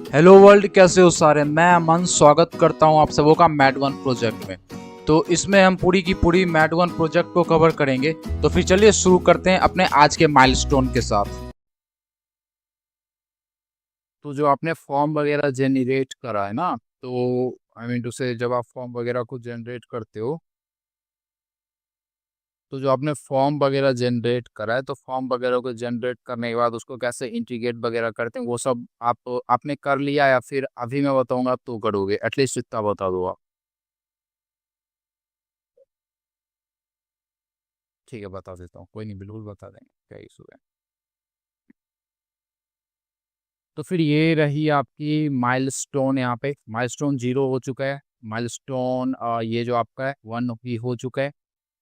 Hello world, कैसे हो सारे। मैं अमन स्वागत करता हूं आप सबों का मैड वन प्रोजेक्ट में। तो इसमें हम पूरी की पूरी मैड वन प्रोजेक्ट को कवर करेंगे। तो फिर चलिए शुरू करते हैं अपने आज के माइलस्टोन के साथ। तो जो आपने फॉर्म वगैरह जनरेट करा है ना, तो आई मीन टू से जब आप फॉर्म वगैरह को जनरेट करते हो, तो जो आपने फॉर्म वगैरह जनरेट करा है, तो फॉर्म वगैरह को जनरेट करने के बाद उसको कैसे इंटीग्रेट वगैरह करते हैं वो सब आपने कर लिया, या फिर अभी मैं बताऊंगा तो करोगे? एटलीस्ट इतना बता दो आप। ठीक है, बता देता हूँ, कोई नहीं, बिल्कुल बता देंगे, क्या इशू है। तो फिर ये रही आपकी माइलस्टोन। यहाँ पे माइलस्टोन 0 हो चुका है। माइलस्टोन ये जो आपका है 1 भी हो चुका है।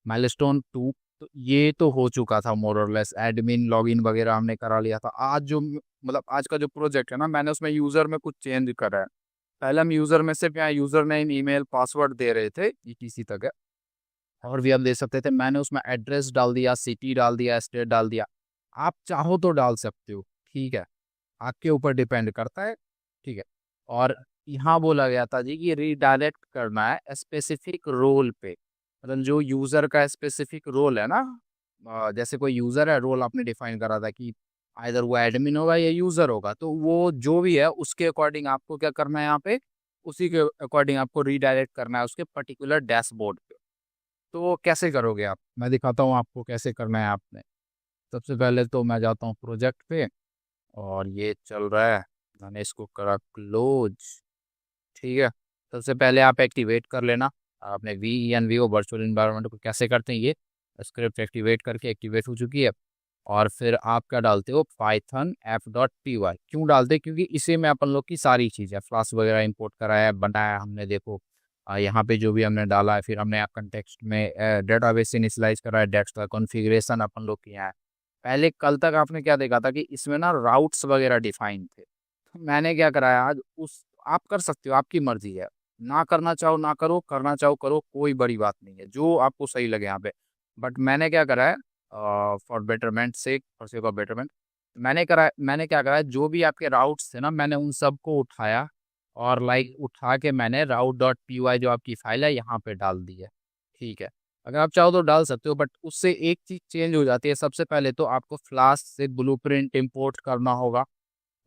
माइलस्टोन 2, तो ये तो हो चुका था मोर और लेस। एडमिन लॉगिन वगैरह हमने करा लिया था। आज जो मतलब आज का जो प्रोजेक्ट है ना, मैंने उसमें यूज़र में कुछ चेंज करा है। पहले हम यूज़र में सिर्फ यहाँ यूज़र नेम ईमेल पासवर्ड दे रहे थे, ETC तक है, और भी हम दे सकते थे। मैंने उसमें एड्रेस डाल दिया, सिटी डाल दिया, स्टेट डाल दिया। आप चाहो तो डाल सकते हो, ठीक है, आपके ऊपर डिपेंड करता है, ठीक है। और यहाँ बोला गया था जी कि रीडायरेक्ट करना है स्पेसिफिक रोल पे। मतलब जो यूजर का स्पेसिफिक रोल है ना, जैसे कोई यूजर है, रोल आपने डिफाइन करा था कि आइदर वो एडमिन होगा या यूजर होगा, तो वो जो भी है उसके अकॉर्डिंग आपको क्या करना है यहाँ पे, उसी के अकॉर्डिंग आपको रीडायरेक्ट करना है उसके पर्टिकुलर डैशबोर्ड पे। तो कैसे करोगे आप, मैं दिखाता हूँ आपको कैसे करना है आपने। सबसे पहले तो मैं जाता हूँ प्रोजेक्ट पे, और ये चल रहा है, मैंने इसको करा क्लोज, ठीक है। सबसे पहले आप एक्टिवेट कर लेना। आपने VENVO वर्चुअल इन्वायरमेंट को कैसे करते हैं, ये स्क्रिप्ट एक्टिवेट करके एक्टिवेट हो चुकी है। और फिर आप क्या डालते हो, पाइथन f.py। क्यों डालते हैं? क्योंकि इसी में अपन लोग की सारी चीज़ें, फ्लास्क वगैरह इंपोर्ट कराया है, बनाया हमने, देखो यहाँ पे जो भी हमने डाला है। फिर हमने कंटेक्स्ट में डेटाबेस इनिशियलाइज करा है, डेस्क का कॉन्फ़िगरेशन अपन लोग किया है। पहले कल तक आपने क्या देखा था कि इसमें ना राउट्स वगैरह डिफाइन थे। तो मैंने क्या कराया आज, उस आप कर सकते हो, आपकी मर्जी है। ना करना चाहो ना करो, करना चाहो करो, कोई बड़ी बात नहीं है, जो आपको सही लगे यहाँ पे। बट मैंने क्या करा है, फॉर बेटरमेंट से, फॉर सेक ऑफ बेटरमेंट, मैंने क्या करा है, जो भी आपके राउट्स थे ना, मैंने उन सबको उठाया, और लाइक उठा के मैंने route.py जो आपकी फाइल है यहाँ पे डाल दी है, ठीक है। अगर आप चाहो तो डाल सकते हो, बट उससे एक चीज चेंज हो जाती है। सबसे पहले तो आपको फ्लास्क से ब्लूप्रिंट इंपोर्ट करना होगा।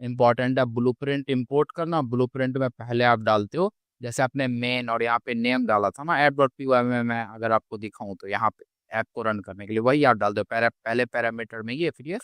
इंपॉर्टेंट है ब्लूप्रिंट इंपोर्ट करना। ब्लूप्रिंट में पहले आप डालते हो, जैसे आपने मेन और यहाँ पे नेम डाला था ना ऐप.py में, मैं अगर आपको दिखाऊं तो यहाँ पे ऐप को रन करने के लिए वही आप डाल दो। पहले पैरामीटर में ये, फिर ये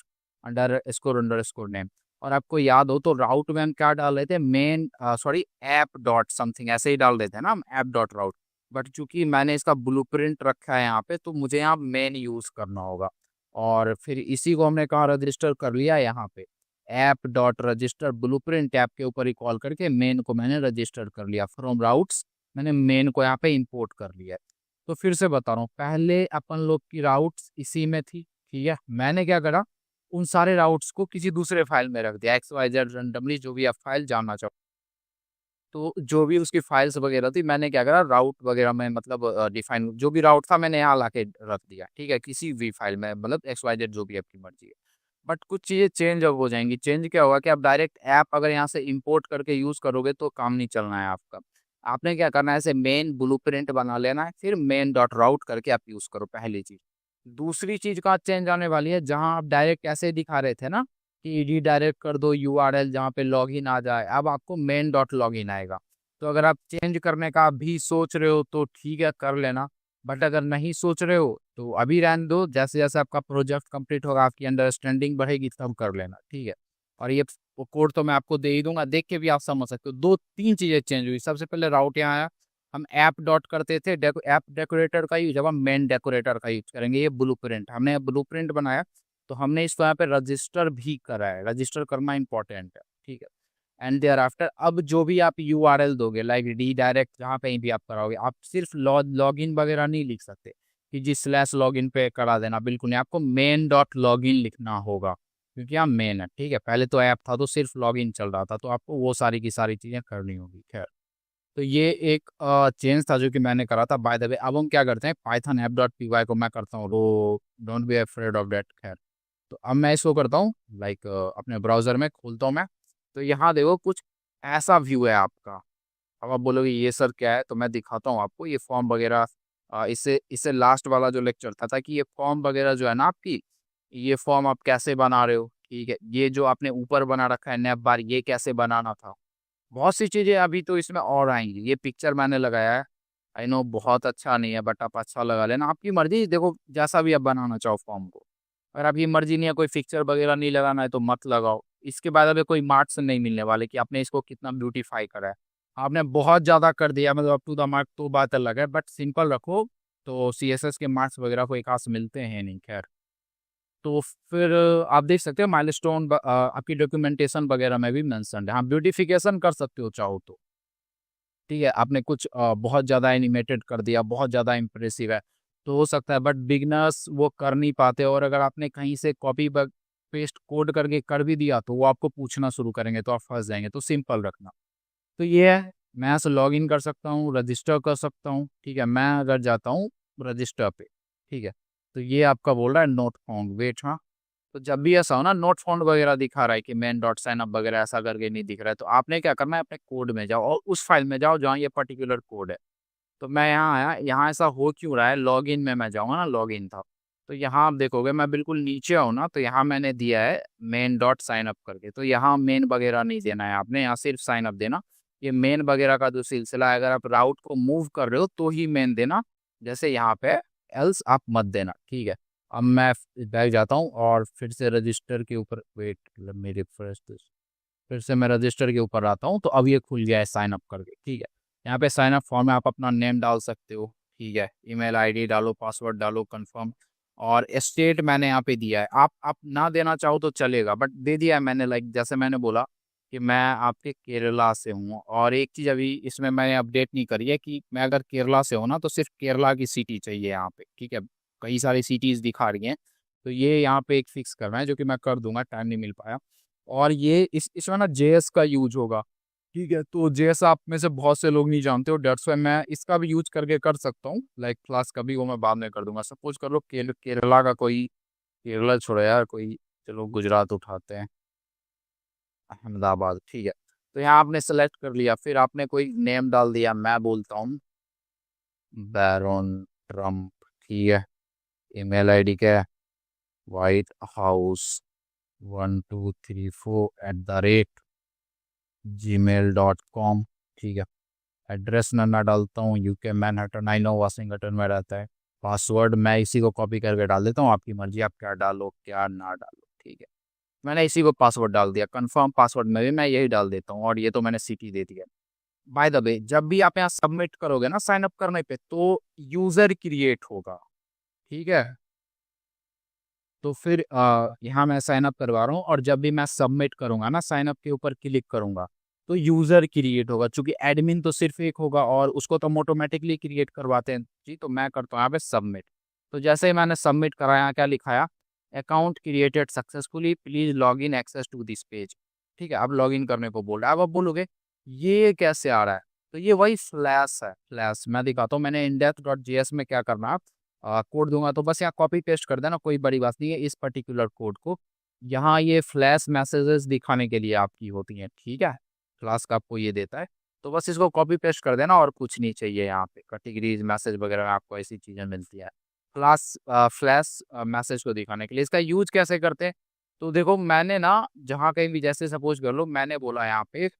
अंडर स्कोर नेम। और आपको याद हो तो राउट में हम क्या डाल रहे थे, main sorry app dot something ऐसे ही डाल देते हैं ना हम, ऐप डॉट राउट। बट चूंकि मैंने इसका ब्लूप्रिंट रखा है यहाँ पे, तो मुझे यहाँ मेन यूज करना होगा। और फिर इसी को हमने कहाँ रजिस्टर कर लिया, यहाँ पे app dot register blueprint app के ऊपर ही कॉल करके मेन को मैंने रजिस्टर कर लिया। फ्रॉम राउट्स मैंने मेन को यहाँ पे इंपोर्ट कर लिया है। तो फिर से बता रहा हूँ, पहले अपन लोग की राउट्स इसी में थी, ठीक है। मैंने क्या करा, उन सारे राउट्स को किसी दूसरे फाइल में रख दिया, XYZ रैंडमली, जो भी आप फाइल जानना चाहो। तो जो भी उसकी फाइल्स वगैरह थी, मैंने क्या करा, राउट वगैरह में मतलब डिफाइन जो भी राउट था मैंने यहाँ ला के रख दिया, ठीक है, किसी भी फाइल में, मतलब XYZ जो भी आपकी मर्जी है। बट कुछ चीज़ें चेंज अब हो जाएंगी। चेंज क्या होगा कि आप डायरेक्ट ऐप अगर यहाँ से इंपोर्ट करके यूज़ करोगे तो काम नहीं चलना है आपका। आपने क्या करना है, ऐसे मेन ब्लूप्रिंट बना लेना है, फिर मेन डॉट राउट करके आप यूज़ करो, पहली चीज़। दूसरी चीज़ का चेंज आने वाली है, जहाँ आप डायरेक्ट ऐसे दिखा रहे थे ना कि रीडायरेक्ट कर दो URL जहाँ पे लॉगिन आ जाए, अब आपको मेन डॉट लॉगिन आएगा। तो अगर आप चेंज करने का भी सोच रहे हो तो ठीक है, कर लेना। बट अगर नहीं सोच रहे हो तो अभी रहने दो, जैसे जैसे आपका प्रोजेक्ट कंप्लीट होगा, आपकी अंडरस्टैंडिंग बढ़ेगी, तब कर लेना, ठीक है। और ये वो कोड तो मैं आपको दे ही दूंगा, देख के भी आप समझ सकते हो। दो तीन चीज़ें चेंज हुई। सबसे पहले राउट यहाँ आया, हम ऐप डॉट करते थे, ऐप डेकोरेटर का यूज, जब हम मेन डेकोरेटर का यूज करेंगे। ये ब्लूप्रिंट, हमने ब्लूप्रिंट बनाया, तो हमने इसको यहाँ पे रजिस्टर भी करा है। रजिस्टर करना इंपॉर्टेंट है, ठीक है। एंड देयर आफ्टर अब जो भी आप URL दोगे, लाइक रीडायरेक्ट जहाँ पे भी आप कराओगे, आप सिर्फ लॉगिन वगैरह नहीं लिख सकते कि जी /login पे करा देना, बिल्कुल नहीं। आपको मेन डॉट लॉगिन लिखना होगा, क्योंकि यहाँ मेन है, ठीक है। पहले तो ऐप था तो सिर्फ लॉगिन चल रहा था, तो आपको वो सारी की सारी चीज़ें करनी होगी, खैर। तो ये एक चेंज था जो कि मैंने करा था। बाय द वे, अब हम क्या करते हैं, पाइथन ऐप.py को मैं करता हूँ, वो don't be afraid of that, खैर। तो अब मैं इसको करता हूँ, लाइक अपने ब्राउजर में खोलता हूँ मैं। तो यहाँ देखो कुछ ऐसा व्यू है आपका। अब आप बोलोगे ये सर क्या है, तो मैं दिखाता हूँ आपको ये फॉर्म वगैरह। इससे इससे लास्ट वाला जो लेक्चर था कि ये फॉर्म वगैरह जो है ना आपकी, ये फॉर्म आप कैसे बना रहे हो, ठीक है। ये जो आपने ऊपर बना रखा है नैप बार, ये कैसे बनाना था। बहुत सी चीजें अभी तो इसमें और आएंगी। ये पिक्चर मैंने लगाया है, आई नो बहुत अच्छा नहीं है, बट आप अच्छा लगा लेना, आपकी मर्जी। देखो जैसा भी आप बनाना चाहो फॉर्म को, अगर आपकी मर्जी नहीं है कोई पिक्चर वगैरह नहीं लगाना है तो मत लगाओ। इसके बाद अभी कोई मार्क्स नहीं मिलने वाले कि आपने इसको कितना ब्यूटीफाई करा है। आपने बहुत ज़्यादा कर दिया मतलब अप टू द मार्क तो बात अलग है, बट सिंपल रखो तो CSS के मार्क्स वगैरह कोई खास मिलते हैं नहीं। खैर, तो फिर आप देख सकते हो माइलस्टोन आपकी डॉक्यूमेंटेशन वगैरह में भी मेंशन है। हाँ, ब्यूटिफिकेशन कर सकते हो चाहो तो, ठीक है। आपने कुछ बहुत ज़्यादा एनिमेटेड कर दिया, बहुत ज़्यादा इंप्रेसिव है तो हो सकता है, बट बिगनर्स वो कर नहीं पाते। और अगर आपने कहीं से कॉपी पेस्ट कोड करके कर भी दिया तो वो आपको पूछना शुरू करेंगे तो आप फंस जाएंगे। तो सिंपल रखना। तो ये है, मैं ऐसे लॉग इन कर सकता हूँ, रजिस्टर कर सकता हूँ, ठीक है। मैं अगर जाता हूँ रजिस्टर पे, ठीक है, तो ये आपका बोल रहा है नोट फाउंड, वेट। हाँ, तो जब भी ऐसा हो ना नोट फाउंड वगैरह दिखा रहा है कि मेन डॉट साइन अप वगैरह ऐसा करके नहीं दिख रहा है, तो आपने क्या करना है, अपने कोड में जाओ और उस फाइल में जाओ जहाँ ये पर्टिकुलर कोड है। तो मैं यहाँ आया, यहाँ ऐसा हो क्यों रहा है, लॉग इन में मैं जाऊँगा ना, लॉग इन था, तो यहाँ आप देखोगे मैं बिल्कुल नीचे आऊँ ना, तो यहाँ मैंने दिया है मेन डॉट साइन अप करके। तो यहाँ मेन वगैरह नहीं देना है आपने, यहाँ सिर्फ साइन अप देना। ये मेन वगैरह का जो सिलसिला है, अगर आप राउट को मूव कर रहे हो तो ही मेन देना, जैसे यहाँ पे, एल्स आप मत देना, ठीक है। अब मैं बैग जाता हूँ और फिर से रजिस्टर के ऊपर, वेट मेरे फर्स्ट, फिर से मैं रजिस्टर के ऊपर आता हूँ तो अब ये खुल गया है साइन अप करके, ठीक है। यहाँ पे साइन अप फॉर्म में आप अपना नेम डाल सकते हो, ठीक है। ईमेल आईडी डालो, पासवर्ड डालो, कंफर्म। और स्टेट मैंने यहाँ पे दिया है, आप ना देना चाहो तो चलेगा, बट दे दिया है मैंने। लाइक जैसे मैंने बोला कि मैं आपके केरला से हूँ, और एक चीज़ अभी इसमें मैंने अपडेट नहीं करी है कि मैं अगर केरला से हूँ ना तो सिर्फ केरला की सिटी चाहिए यहाँ पे, ठीक है। कई सारी सिटीज़ दिखा रही हैं, तो ये यहाँ पे एक फिक्स करना है, जो कि मैं कर दूंगा, टाइम नहीं मिल पाया। और ये इसमें ना JS का यूज होगा, ठीक है। तो JS आप में से बहुत से लोग नहीं जानते हो, डेट्स वाई मैं इसका भी यूज करके कर सकता हूँ। लाइक क्लास का भी वो मैं बाद में कर दूंगा। सपोज कर लो केरला का कोई, केरला छोड़ो यार, कोई चलो गुजरात उठाते हैं, अहमदाबाद, ठीक है। तो यहाँ आपने सेलेक्ट कर लिया, फिर आपने कोई नेम डाल दिया, मैं बोलता हूँ बैरोन ट्रम्प, ठीक है। ईमेल आईडी क्या है, whitehouse1234@gmail.com, ठीक है। एड्रेस मैं डालता हूँ UK Manhattan, I know Washington में रहता है। पासवर्ड मैं इसी को कॉपी करके डाल देता हूँ, आपकी मर्जी आप क्या डालो क्या ना डालो, ठीक है। मैंने इसी को पासवर्ड डाल दिया, कंफर्म पासवर्ड में भी मैं यही डाल देता हूँ, और ये तो मैंने सिटी दे दिया। बाय द वे, जब भी आप यहाँ सबमिट करोगे ना साइन अप करने पे, तो यूजर क्रिएट होगा, ठीक है। तो फिर यहाँ मैं साइन अप करवा रहा हूँ, और जब भी मैं सबमिट करूंगा ना, साइन अप के ऊपर क्लिक करूंगा, तो यूजर क्रिएट होगा। चूंकि एडमिन तो सिर्फ एक होगा और उसको तो हम ऑटोमेटिकली क्रिएट करवाते हैं जी। तो मैं करता हूँ यहाँ पे सबमिट। तो जैसे ही मैंने सबमिट कराया, क्या लिखाया, account created successfully, please log in access to this page, ठीक है। अब लॉग इन करने को बोल रहा है। अब आप बोलोगे ये कैसे आ रहा है, तो ये वही फ्लैश है। फ्लैश मैं दिखाता हूँ, मैंने index.js में क्या करना है, कोड दूंगा तो बस यहाँ कॉपी पेस्ट कर देना, कोई बड़ी बात नहीं है। इस पर्टिकुलर कोड को यहाँ ये फ्लैश मैसेजेस दिखाने के लिए आपकी होती हैं, ठीक है। क्लास का आपको ये देता है, तो बस इसको कॉपी पेस्ट कर देना, और कुछ नहीं चाहिए। यहाँ पे कैटेगरीज मैसेज वगैरह में आपको ऐसी चीज़ें मिलती है। क्लास फ्लैश मैसेज को दिखाने के लिए इसका यूज कैसे करते हैं, तो देखो मैंने ना जहाँ कहीं भी, जैसे सपोज कर लो मैंने बोला यहाँ पे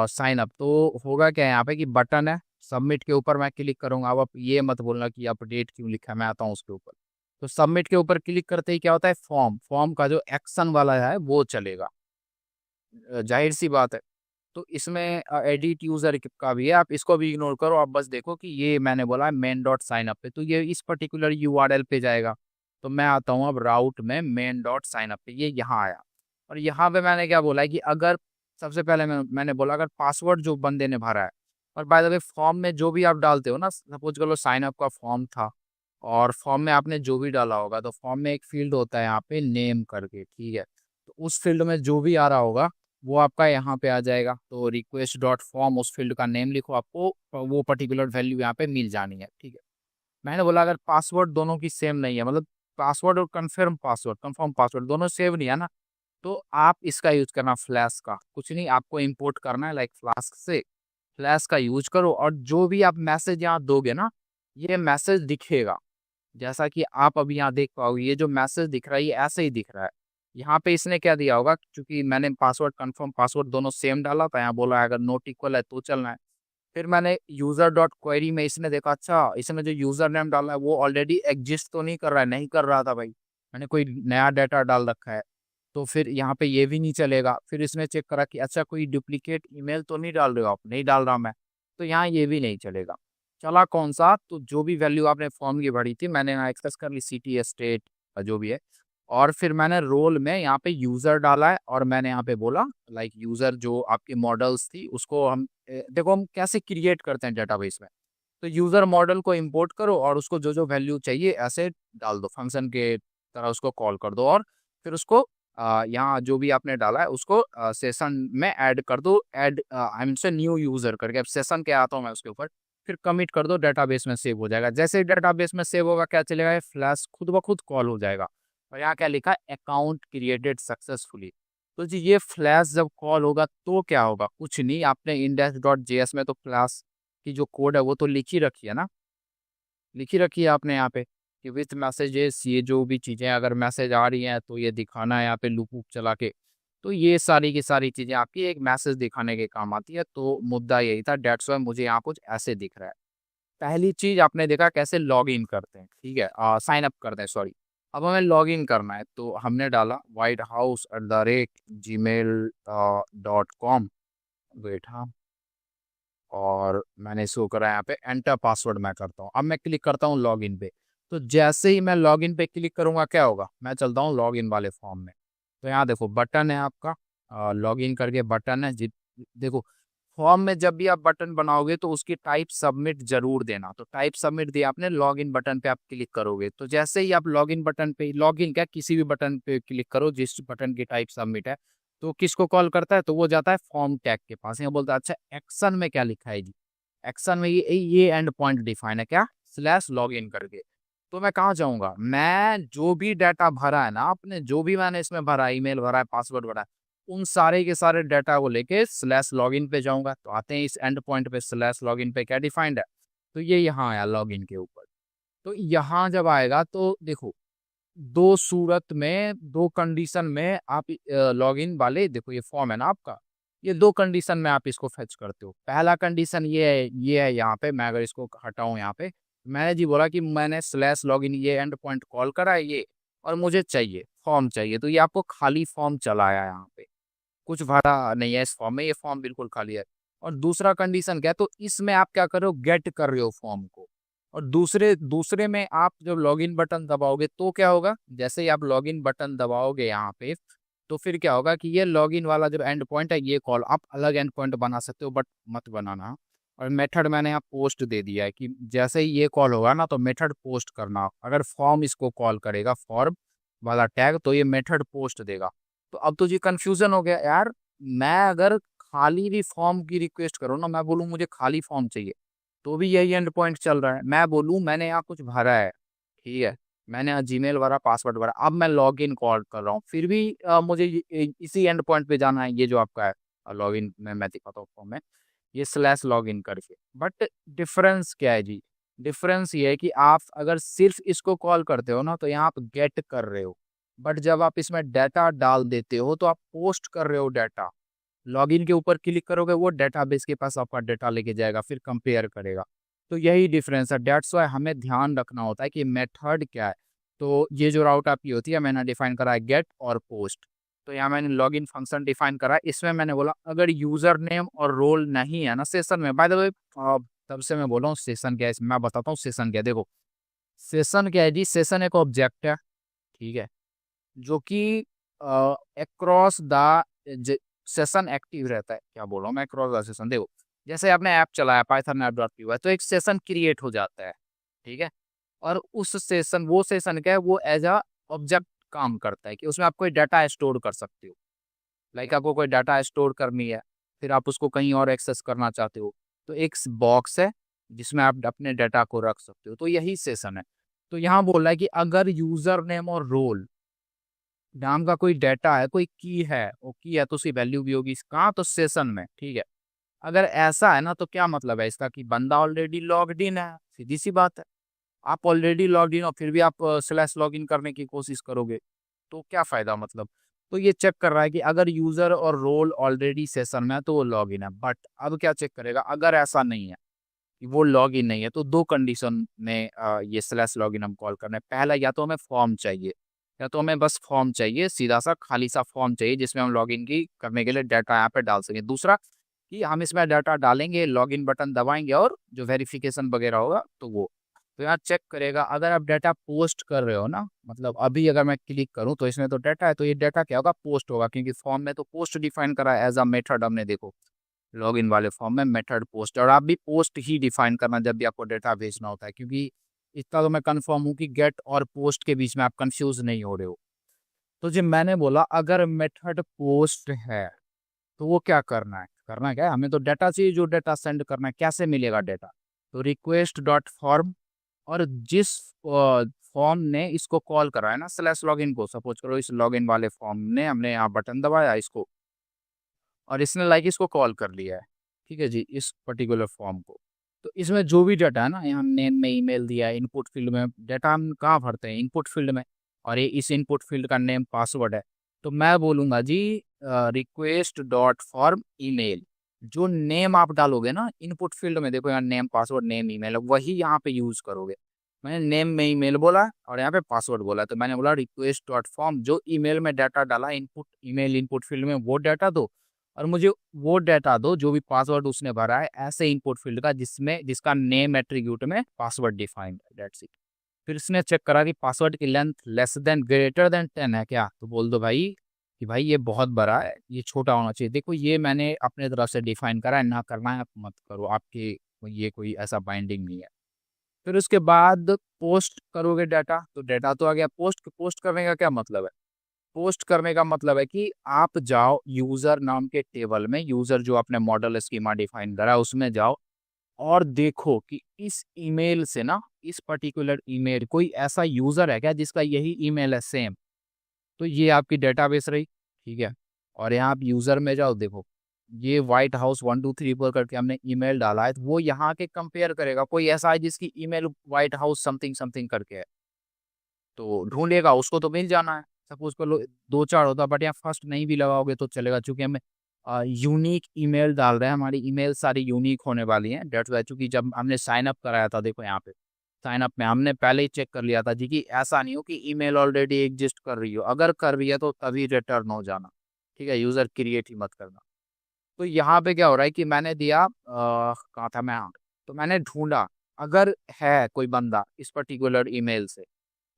साइन अप, तो होगा क्या यहाँ पे कि बटन है, सबमिट के ऊपर मैं क्लिक करूंगा। अब आप ये मत बोलना कि अपडेट क्यों लिखा है, मैं आता हूँ उसके ऊपर। तो सबमिट के ऊपर क्लिक करते ही क्या होता है, फॉर्म फॉर्म का जो एक्शन वाला है वो चलेगा, जाहिर सी बात है। तो इसमें एडिट यूजर का भी है, आप इसको भी इग्नोर करो। आप बस देखो कि ये मैंने बोला है मेन डॉट साइन अप पे, तो ये इस पर्टिकुलर URL पे जाएगा। तो मैं आता हूँ अब राउट में मेन डॉट साइन अप पे, ये यहाँ आया। और यहाँ पे मैंने क्या बोला है कि अगर सबसे पहले मैंने बोला अगर पासवर्ड जो बंदे ने भरा है, और बाय द वे फॉर्म में जो भी आप डालते हो ना, सपोज कर लो साइन अप का फॉर्म था, और फॉर्म में आपने जो भी डाला होगा, तो फॉर्म में एक फील्ड होता है यहाँ पे नेम करके, ठीक है। तो उस फील्ड में जो भी आ रहा होगा वो आपका यहाँ पे आ जाएगा। तो रिक्वेस्ट डॉट फॉर्म, उस फील्ड का नेम लिखो, आपको वो पर्टिकुलर वैल्यू यहाँ पे मिल जानी है, ठीक है। मैंने बोला अगर पासवर्ड दोनों की सेम नहीं है, मतलब पासवर्ड और कंफर्म पासवर्ड दोनों सेम नहीं है ना, तो आप इसका यूज करना फ्लैश का, कुछ नहीं आपको इंपोर्ट करना है लाइक फ्लास्क से, फ्लैश का यूज करो और जो भी आप मैसेज यहाँ दोगे ना, ये मैसेज दिखेगा। जैसा कि आप अभी यहाँ देख पाओगे, ये जो मैसेज दिख रहा है ये ऐसे ही दिख रहा है। यहाँ पे इसने क्या दिया होगा, क्योंकि मैंने पासवर्ड कंफर्म पासवर्ड दोनों सेम डाला था, यहाँ बोला है अगर नोट इक्वल है तो चलना है। फिर मैंने यूजर डॉट क्वेरी में इसने देखा, अच्छा इसने जो यूजर नेम डाला है वो ऑलरेडी एग्जिस्ट तो नहीं कर रहा है, नहीं कर रहा था भाई, मैंने कोई नया डाटा डाल रखा है, तो फिर यहाँ पे ये भी नहीं चलेगा। फिर इसने चेक करा कि अच्छा कोई डुप्लीकेट ईमेल तो नहीं डाल रहे हो आप, नहीं डाल रहा मैं, तो यहाँ ये भी नहीं चलेगा। चला कौन सा, तो जो भी वैल्यू आपने फॉर्म की भरी थी मैंने यहाँ एक्सेस कर ली, सिटी स्टेट जो भी है, और फिर मैंने रोल में यहाँ पे यूजर डाला है और मैंने यहाँ पे बोला लाइक यूजर जो आपकी मॉडल्स थी उसको हम देखो हम कैसे क्रिएट करते हैं डेटाबेस में। तो यूजर मॉडल को इंपोर्ट करो और उसको जो जो वैल्यू चाहिए ऐसे डाल दो, फंक्शन के तरह उसको कॉल कर दो, और फिर उसको यहाँ जो भी आपने डाला है उसको सेशन में ऐड कर दो, ऐड आई मीन से न्यू यूजर करके, अब सेशन के आता हूँ मैं उसके ऊपर, फिर कमिट कर दो, डेटाबेस में सेव हो जाएगा। जैसे ही डेटाबेस में सेव होगा क्या चलेगा, ये फ्लैश खुद ब खुद कॉल हो जाएगा। और यहाँ क्या लिखा है, अकाउंट क्रिएटेड सक्सेसफुली। तो जी ये फ्लैश जब कॉल होगा तो क्या होगा, कुछ नहीं, आपने इंडेक्स डॉट जेएस में तो फ्लैश की जो कोड है वो तो लिखी रखी है ना, लिखी रखी है आपने यहाँ पे कि विथ मैसेजेस, ये जो भी चीज़ें अगर मैसेज आ रही हैं तो ये दिखाना है यहाँ पे लूप वूप चला के। तो ये सारी की सारी चीज़ें आपकी एक मैसेज दिखाने के काम आती है। तो मुद्दा यही था, डेट्स वाई मुझे यहाँ कुछ ऐसे दिख रहा है। पहली चीज़ आपने देखा कैसे लॉग इन करते हैं, ठीक है, साइन अप करते हैं सॉरी। अब हमें लॉग इन करना है तो हमने डाला whitehouse@gmail.com, वेट हाँ, और मैंने इसको करा यहाँ पे एंटर पासवर्ड मैं करता हूँ। अब मैं क्लिक करता हूँ लॉगिन पे, तो जैसे ही मैं लॉगिन पे क्लिक करूँगा क्या होगा, मैं चलता हूँ लॉगिन वाले फॉर्म में। तो यहाँ देखो बटन है आपका, लॉगिन करके बटन है देखो फॉर्म में जब भी आप बटन बनाओगे तो उसकी टाइप सबमिट जरूर देना। तो टाइप सबमिट दिया आपने, लॉगिन बटन पे आप क्लिक करोगे, तो जैसे ही आप लॉगिन बटन पे, लॉगिन क्या किसी भी बटन पे क्लिक करो जिस बटन की टाइप सबमिट है, तो किसको कॉल करता है, तो वो जाता है फॉर्म टैग के पास। यहाँ बोलता है अच्छा एक्शन में क्या लिखा है जी, एक्शन में ये एंड पॉइंट डिफाइन है क्या, स्लैश लॉग इन करके। तो मैं कहाँ जाऊँगा, मैं जो भी डाटा भरा है ना आपने, जो भी मैंने इसमें भरा, ईमेल भरा है, पासवर्ड भरा है, उन सारे के सारे डाटा को लेके स्लैश लॉगिन पे जाऊंगा। तो आते हैं इस एंड पॉइंट पे, स्लैश लॉगिन पे क्या डिफाइंड है, तो ये यहाँ आया लॉगिन के ऊपर। तो यहाँ जब आएगा तो देखो दो सूरत में, दो कंडीशन में आप लॉगिन वाले, देखो ये फॉर्म है ना आपका, ये दो कंडीशन में आप इसको फेच करते हो। पहला कंडीशन ये है यहाँ पे, मैं अगर इसको हटाऊं यहाँ पे, मैंने जी बोला कि मैंने स्लैश लॉगिन ये एंड पॉइंट कॉल करा है ये, और मुझे चाहिए फॉर्म चाहिए, तो ये आपको खाली फॉर्म चलाया यहाँ पे, कुछ भरा नहीं है इस फॉर्म में, ये फॉर्म बिल्कुल खाली है। और दूसरा कंडीशन क्या है, तो इसमें आप क्या कर रहे हो, गेट कर रहे हो फॉर्म को। और दूसरे दूसरे में आप जब लॉगिन बटन दबाओगे तो क्या होगा, जैसे ही आप लॉगिन बटन दबाओगे यहाँ पे, तो फिर क्या होगा कि ये लॉगिन वाला जब एंड पॉइंट है ये कॉल, आप अलग एंड पॉइंट बना सकते हो बट मत बनाना। और मेथड मैंने यहाँ पोस्ट दे दिया है कि जैसे ही ये कॉल होगा ना तो मेथड पोस्ट करना, अगर फॉर्म इसको कॉल करेगा फॉर्म वाला टैग तो ये मेथड पोस्ट देगा। तो अब तो जी कंफ्यूजन हो गया यार, मैं अगर खाली भी फॉर्म की रिक्वेस्ट करूँ ना, मैं बोलूँ मुझे खाली फॉर्म चाहिए, तो भी यही एंड पॉइंट चल रहा है। मैं बोलूँ मैंने यहाँ कुछ भरा है, ठीक है, मैंने यहाँ जीमेल भरा, पासवर्ड भरा, अब मैं लॉग इन कॉल कर रहा हूँ, फिर भी मुझे इसी एंड पॉइंट पे जाना है, ये जो आपका है लॉग इन में मैं दिखाता हूँ फॉर्म में, ये स्लैश लॉग इन करके। बट डिफरेंस क्या है जी, डिफरेंस ये है कि आप अगर सिर्फ इसको कॉल करते हो ना तो यहाँ आप गेट कर रहे हो, बट जब आप इसमें डाटा डाल देते हो तो आप पोस्ट कर रहे हो डाटा। लॉगिन के ऊपर क्लिक करोगे वो डेटाबेस के पास आपका डाटा लेके जाएगा, फिर कंपेयर करेगा। तो यही डिफरेंस है, डेट्स वाई हमें ध्यान रखना होता है कि मेथड क्या है। तो ये जो राउट आपकी होती है मैंने डिफाइन करा है गेट और पोस्ट। तो यहाँ मैंने लॉगिन फंक्शन डिफाइन करा है, इसमें मैंने बोला अगर यूजर नेम और रोल नहीं है ना सेशन में, बाय द वे तब से मैं बोल रहा हूँ सेशन क्या है, मैं बताता हूँ सेशन क्या है। देखो सेशन क्या है जी, सेशन एक ऑब्जेक्ट है, ठीक है, जो कि अक्रॉस द सेशन एक्टिव रहता है। क्या बोल रहा हूँ मैं, अक्रॉस द सेशन, देखो जैसे आपने ऐप चलाया पाइथन ऐप डॉट पी, तो एक सेशन क्रिएट हो जाता है, ठीक है, और उस सेशन, वो सेशन क्या है, वो एज अ ऑब्जेक्ट काम करता है कि उसमें आप कोई डाटा स्टोर कर सकते हो। लाइक आपको कोई डाटा स्टोर करनी है, फिर आप उसको कहीं और एक्सेस करना चाहते हो, तो एक बॉक्स है जिसमें आप अपने डाटा को रख सकते हो, तो यही सेशन है। तो यहाँ बोल रहा है कि अगर यूजर नेम और रोल नाम का कोई डाटा है, कोई की है, वो की है तो उसकी वैल्यू भी होगी कहाँ, तो सेशन में, ठीक है। अगर ऐसा है ना तो क्या मतलब है इसका, कि बंदा ऑलरेडी लॉग्ड इन है, सीधी सी बात है। आप ऑलरेडी लॉग्ड इन हो फिर भी आप स्लैश लॉग इन करने की कोशिश करोगे तो क्या फायदा, मतलब। तो ये चेक कर रहा है कि अगर यूजर और रोल ऑलरेडी सेशन में है तो वो लॉग इन है। बट अब क्या चेक करेगा, अगर ऐसा नहीं है कि वो लॉग इन नहीं है, तो दो कंडीशन में ये स्लैश लॉग इन हम कॉल कर रहे हैं। पहला, या तो हमें फॉर्म चाहिए, या तो हमें बस फॉर्म चाहिए, सीधा सा खाली सा फॉर्म चाहिए जिसमें हम लॉग इन की करने के लिए डाटा यहाँ पे डाल सकें। दूसरा कि हम इसमें डाटा डालेंगे, लॉगिन बटन दबाएंगे और जो वेरिफिकेशन वगैरह होगा तो वो, तो यहाँ चेक करेगा। अगर आप डाटा पोस्ट कर रहे हो ना, मतलब अभी अगर मैं क्लिक करूँ तो इसमें तो डाटा है, तो ये डाटा क्या होगा, पोस्ट होगा, क्योंकि फॉर्म में तो पोस्ट डिफाइन करा है एज अ मेथड। हमने देखो लॉगिन वाले फॉर्म में मेथड पोस्ट, और आप भी पोस्ट ही डिफाइन करना जब भी आपको डाटा भेजना होता है, क्योंकि इतना तो मैं कंफर्म हूँ कि गेट और पोस्ट के बीच में आप कंफ्यूज नहीं हो रहे हो। तो जो मैंने बोला, अगर मेथड पोस्ट है तो वो क्या करना है, करना क्या है, हमें तो डाटा चाहिए, जो डाटा सेंड करना है, कैसे मिलेगा डाटा, तो रिक्वेस्ट डॉट फॉर्म, और जिस फॉर्म ने इसको कॉल करा है ना स्लैश लॉगिन को, सपोज करो इस लॉगिन वाले फॉर्म ने, हमने यहाँ बटन दबाया इसको और इसने लाइक इसको कॉल कर लिया है, ठीक है जी, इस पर्टिकुलर फॉर्म को। तो इसमें जो भी डाटा है ना, यहाँ नेम में ईमेल दिया है, इनपुट फील्ड में डाटा हम कहाँ भरते हैं, इनपुट फील्ड में, और ये इस इनपुट फील्ड का नेम पासवर्ड है। तो मैं बोलूँगा जी रिक्वेस्ट डॉट फॉर्म ईमेल, जो नेम आप डालोगे ना इनपुट फील्ड में, देखो यहाँ नेम पासवर्ड नेम ईमेल, वही यहाँ पे यूज करोगे। मैंने नेम में ईमेल बोला और यहाँ पे पासवर्ड बोला, तो मैंने बोला रिक्वेस्ट डॉट फॉर्म, जो ईमेल में डाटा डाला इनपुट ईमेल इनपुट फील्ड में वो डाटा दो, और मुझे वो डाटा दो जो भी पासवर्ड उसने भरा है ऐसे इनपुट फील्ड का, जिसमें जिसका नेम एट्रीब्यूट में पासवर्ड डिफाइंड है, दैट्स इट। फिर इसने चेक करा कि पासवर्ड की length less than greater than 10 है क्या, तो बोल दो भाई कि भाई ये बहुत बड़ा है, ये छोटा होना चाहिए। देखो ये मैंने अपने तरफ से डिफाइन करा है, ना करना है आप मत करो, आपके ये कोई ऐसा बाइंडिंग नहीं है। फिर उसके बाद पोस्ट करोगे डाटा, तो डाटा तो आ गया। पोस्ट पोस्ट करने का क्या मतलब है, पोस्ट करने का मतलब है कि आप जाओ यूजर नाम के टेबल में, यूजर जो आपने मॉडल स्कीमा डिफाइन करा है उसमें जाओ, और देखो कि इस ईमेल से ना, इस पर्टिकुलर ईमेल कोई ऐसा यूजर है क्या जिसका यही ईमेल है सेम, तो ये आपकी डेटाबेस रही, ठीक है। और यहाँ आप यूजर में जाओ, देखो ये व्हाइट हाउस 1 2 3 4 करके हमने ईमेल डाला है, तो वो यहाँ के कंपेयर करेगा, कोई ऐसा है जिसकी email white house something something करके है, तो ढूंढेगा, उसको तो मिल जाना है। सपोज कर लो 2 4 होता, बट यहाँ फर्स्ट नहीं भी लगाओगे तो चलेगा, क्योंकि हमें यूनिक ईमेल डाल रहे हैं, हमारी ईमेल सारी यूनिक होने वाली हैं, डेट्स वाई। चूंकि जब हमने साइन अप कराया था, देखो यहाँ पे साइन अप में हमने पहले ही चेक कर लिया था जी, कि ऐसा नहीं हो कि ईमेल ऑलरेडी एग्जिस्ट कर रही हो, अगर कर रही है तो तभी रिटर्न हो जाना, ठीक है, यूजर क्रिएट ही मत करना। तो यहाँ पे क्या हो रहा है कि मैंने दिया कहाँ था मैं, हाँ, तो मैंने ढूंढा अगर है कोई बंदा इस पर्टिकुलर ईमेल से,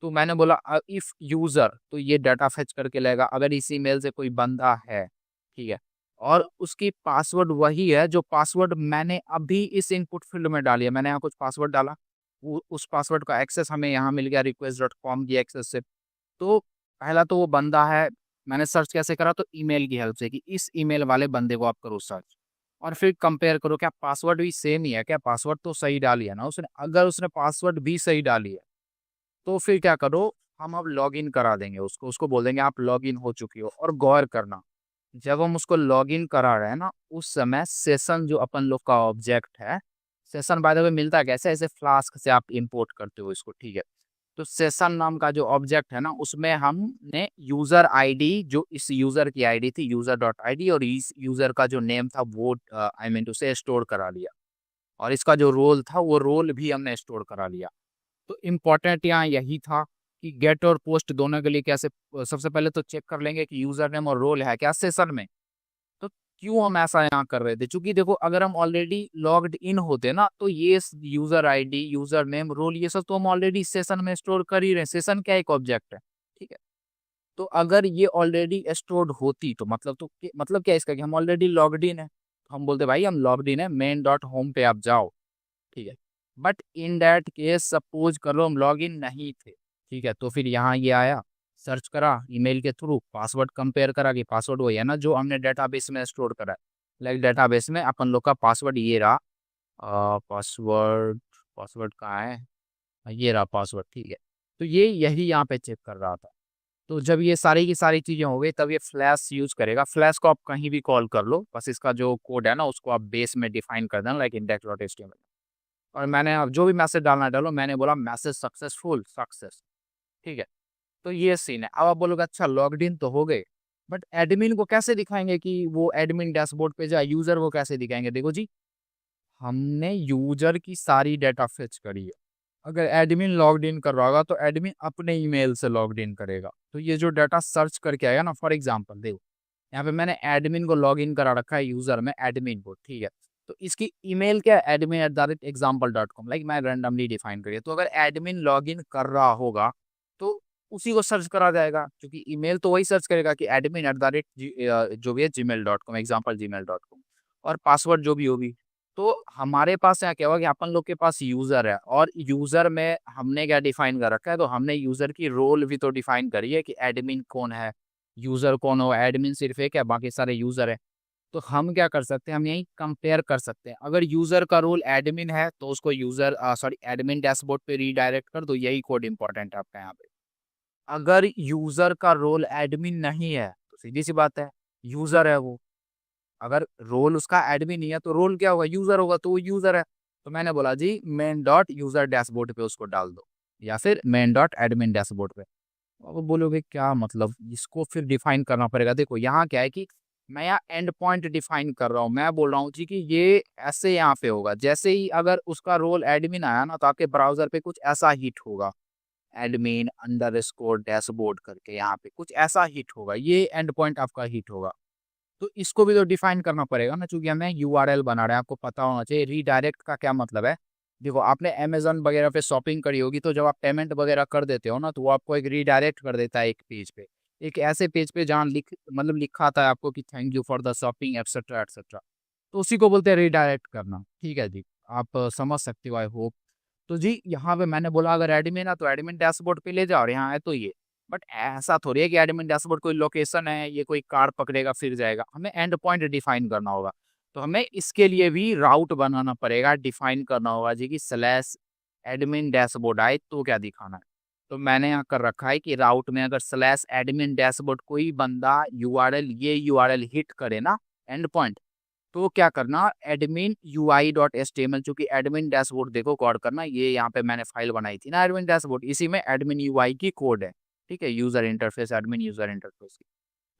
तो मैंने बोला इफ यूजर, तो ये डाटा फेच करके लेगा अगर इस ईमेल से कोई बंदा है, ठीक है, और उसकी पासवर्ड वही है जो पासवर्ड मैंने अभी इस इनपुट फील्ड में डाली है, मैंने यहाँ कुछ पासवर्ड डाला, वो उस पासवर्ड का एक्सेस हमें यहाँ मिल गया रिक्वेस्ट डॉट कॉम की एक्सेस से। तो पहला तो वो बंदा है, मैंने सर्च कैसे करा, तो ईमेल की हेल्प से, कि इस ईमेल वाले बंदे को आप करो सर्च, और फिर कंपेयर करो क्या पासवर्ड भी सेम ही है क्या, पासवर्ड तो सही डाली है ना उसने, अगर उसने पासवर्ड भी सही डाली है तो फिर क्या करो, हम अब लॉगिन करा देंगे उसको, उसको बोल देंगे आप लॉगिन हो चुकी हो। और गौर करना, जब हम उसको लॉगिन करा रहे हैं ना, उस समय सेशन जो अपन लोग का ऑब्जेक्ट है, सेशन बाय द वे मिलता है कैसे, ऐसे फ्लास्क से आप इंपोर्ट करते हो इसको, ठीक है। तो सेशन नाम का जो ऑब्जेक्ट है ना, उसमें हमने यूजर आईडी, जो इस यूजर की आईडी थी यूजर डॉट आईडी, और इस यूजर का जो नेम था वो आई मीन टू से स्टोर करा लिया, और इसका जो रोल था वो रोल भी हमने स्टोर करा लिया। तो इम्पोर्टेंट यहाँ यही था कि गेट और पोस्ट दोनों के लिए कैसे, सबसे पहले तो चेक कर लेंगे कि यूजर नेम और रोल है क्या सेशन में। तो क्यों हम ऐसा यहाँ कर रहे थे, क्योंकि देखो अगर हम ऑलरेडी लॉग्ड इन होते ना, तो ये user ID user name role ये सब तो हम ऑलरेडी सेशन में स्टोर कर ही रहे हैं, सेशन क्या एक ऑब्जेक्ट है, ठीक है। तो अगर ये ऑलरेडी स्टोर्ड होती तो मतलब, तो मतलब क्या है इसका, कि हम ऑलरेडी लॉग्ड इन है, तो हम बोलते भाई हम लॉग्ड इन है, मेन डॉट होम पे आप जाओ, ठीक है। But in that case suppose कर लो हम लॉग इन नहीं थे, ठीक है, तो फिर यहाँ ये आया, सर्च करा ईमेल के थ्रू, पासवर्ड कंपेयर करा कि पासवर्ड वही है ना जो हमने डेटाबेस में स्टोर करा है। लाइक डेटाबेस में अपन लोग का पासवर्ड ये रहा, पासवर्ड, पासवर्ड कहाँ है, ये रहा पासवर्ड, ठीक है। तो ये यही यहाँ पे चेक कर रहा था। तो जब ये सारी की सारी चीज़ें हो गई तब ये फ्लैश यूज़ करेगा। फ्लैश को आप कहीं भी कॉल कर लो, बस इसका जो कोड है ना उसको आप बेस में डिफाइन कर देना लाइक index.html। और मैंने अब जो भी मैसेज डालना है डालो, मैंने बोला मैसेज सक्सेसफुल सक्सेस, ठीक है। तो ये सीन है। अब आप बोलोगे अच्छा लॉग्ड इन तो हो गए, बट एडमिन को कैसे दिखाएंगे कि वो एडमिन डैशबोर्ड पे जाए, यूज़र को कैसे दिखाएंगे? देखो जी, हमने यूज़र की सारी डाटा फेच करी है। अगर एडमिन लॉग्ड इन कर रहा होगा तो एडमिन अपने ईमेल से लॉग्ड इन करेगा। तो ये जो डाटा सर्च करके आएगा ना, फॉर एग्जांपल देखो, यहाँ पे मैंने एडमिन को लॉग इन करा रखा है यूज़र में, एडमिन को, ठीक है। तो इसकी ईमेल क्या है, admin@example.com, लाइक मैं रैंडमली डिफाइन करिए। तो अगर एडमिन लॉग इन कर रहा होगा तो उसी को सर्च करा जाएगा, क्योंकि ईमेल तो वही सर्च करेगा कि admin@ जो भी है gmail.com, एग्जाम्पल gmail.com, और पासवर्ड जो भी होगी। तो हमारे पास यहाँ क्या होगा कि अपन लोग के पास यूज़र है, और यूज़र में हमने क्या डिफाइन कर रखा है, तो हमने यूज़र की रोल भी तो डिफाइन करी है कि एडमिन कौन है, यूज़र कौन हो, एडमिन सिर्फ एक है, बाकी सारे यूज़र हैं। तो हम क्या कर सकते हैं, हम यहीं कंपेयर कर सकते हैं। अगर यूज़र का रोल एडमिन है तो उसको एडमिन डैशबोर्ड पे रीडायरेक्ट कर दो, यही कोड इंपॉर्टेंट है आपका यहाँ पे। अगर यूज़र का रोल एडमिन नहीं है तो सीधी सी बात है, यूज़र है वो। अगर रोल उसका एडमिन नहीं है तो रोल क्या होगा, यूज़र होगा, तो वो यूज़र है। तो मैंने बोला जी मेन डॉट यूज़र डैशबोर्ड पे उसको डाल दो, या फिर मेन डॉट एडमिन डैशबोर्ड पे। अब बोलोगे क्या मतलब, इसको फिर डिफाइन करना पड़ेगा। देखो यहाँ क्या है कि मैं यहाँ एंड पॉइंट डिफाइन कर रहा हूँ, मैं बोल रहा हूँ जी कि ये ऐसे यहाँ पे होगा, जैसे ही अगर उसका रोल एडमिन आया ना तो आपके ब्राउजर पे कुछ ऐसा हिट होगा, admin_ डैशबोर्ड करके यहाँ पे कुछ ऐसा हिट होगा, ये एंड पॉइंट आपका हिट होगा। तो इसको भी तो डिफाइन करना पड़ेगा ना, चूंकि हमें यूआरएल बना रहे हैं, आपको पता होना चाहिए रीडायरेक्ट का क्या मतलब है। देखो आपने अमेज़न वगैरह पे शॉपिंग करी होगी, तो जब आप पेमेंट वगैरह कर देते हो ना तो वो आपको एक रीडायरेक्ट कर देता है एक पेज पे, एक ऐसे पेज पे जहाँ लिखा आता है आपको कि thank you for the shopping etcetera etcetera. तो उसी को बोलते हैं रीडायरेक्ट करना, ठीक है जी। आप समझ सकते हो आई होप। तो जी यहाँ पे मैंने बोला अगर एडमिन है तो एडमिन डैशबोर्ड पे ले जाओ, और यहाँ है तो ये। बट ऐसा थोड़ी है कि एडमिन डैशबोर्ड कोई लोकेशन है, ये कोई कार पकड़ेगा फिर जाएगा, हमें एंड पॉइंट डिफाइन करना होगा। तो हमें इसके लिए भी राउट बनाना पड़ेगा, डिफाइन करना होगा जी कि स्लैश एडमिन डैशबोर्ड आए तो क्या दिखाना है। तो मैंने यहाँ कर रखा है कि राउट में अगर स्लैश एडमिन डैशबोर्ड कोई बंदा यूआरएल हिट करे ना, एंड पॉइंट, तो क्या करना, एडमिन UI.html, चूंकि एडमिन डैशबोर्ड देखो गौर करना, ये यहाँ पे मैंने फाइल बनाई थी ना एडमिन डैशबोर्ड, इसी में एडमिन UI की कोड है, ठीक है, user interface, admin user interface की।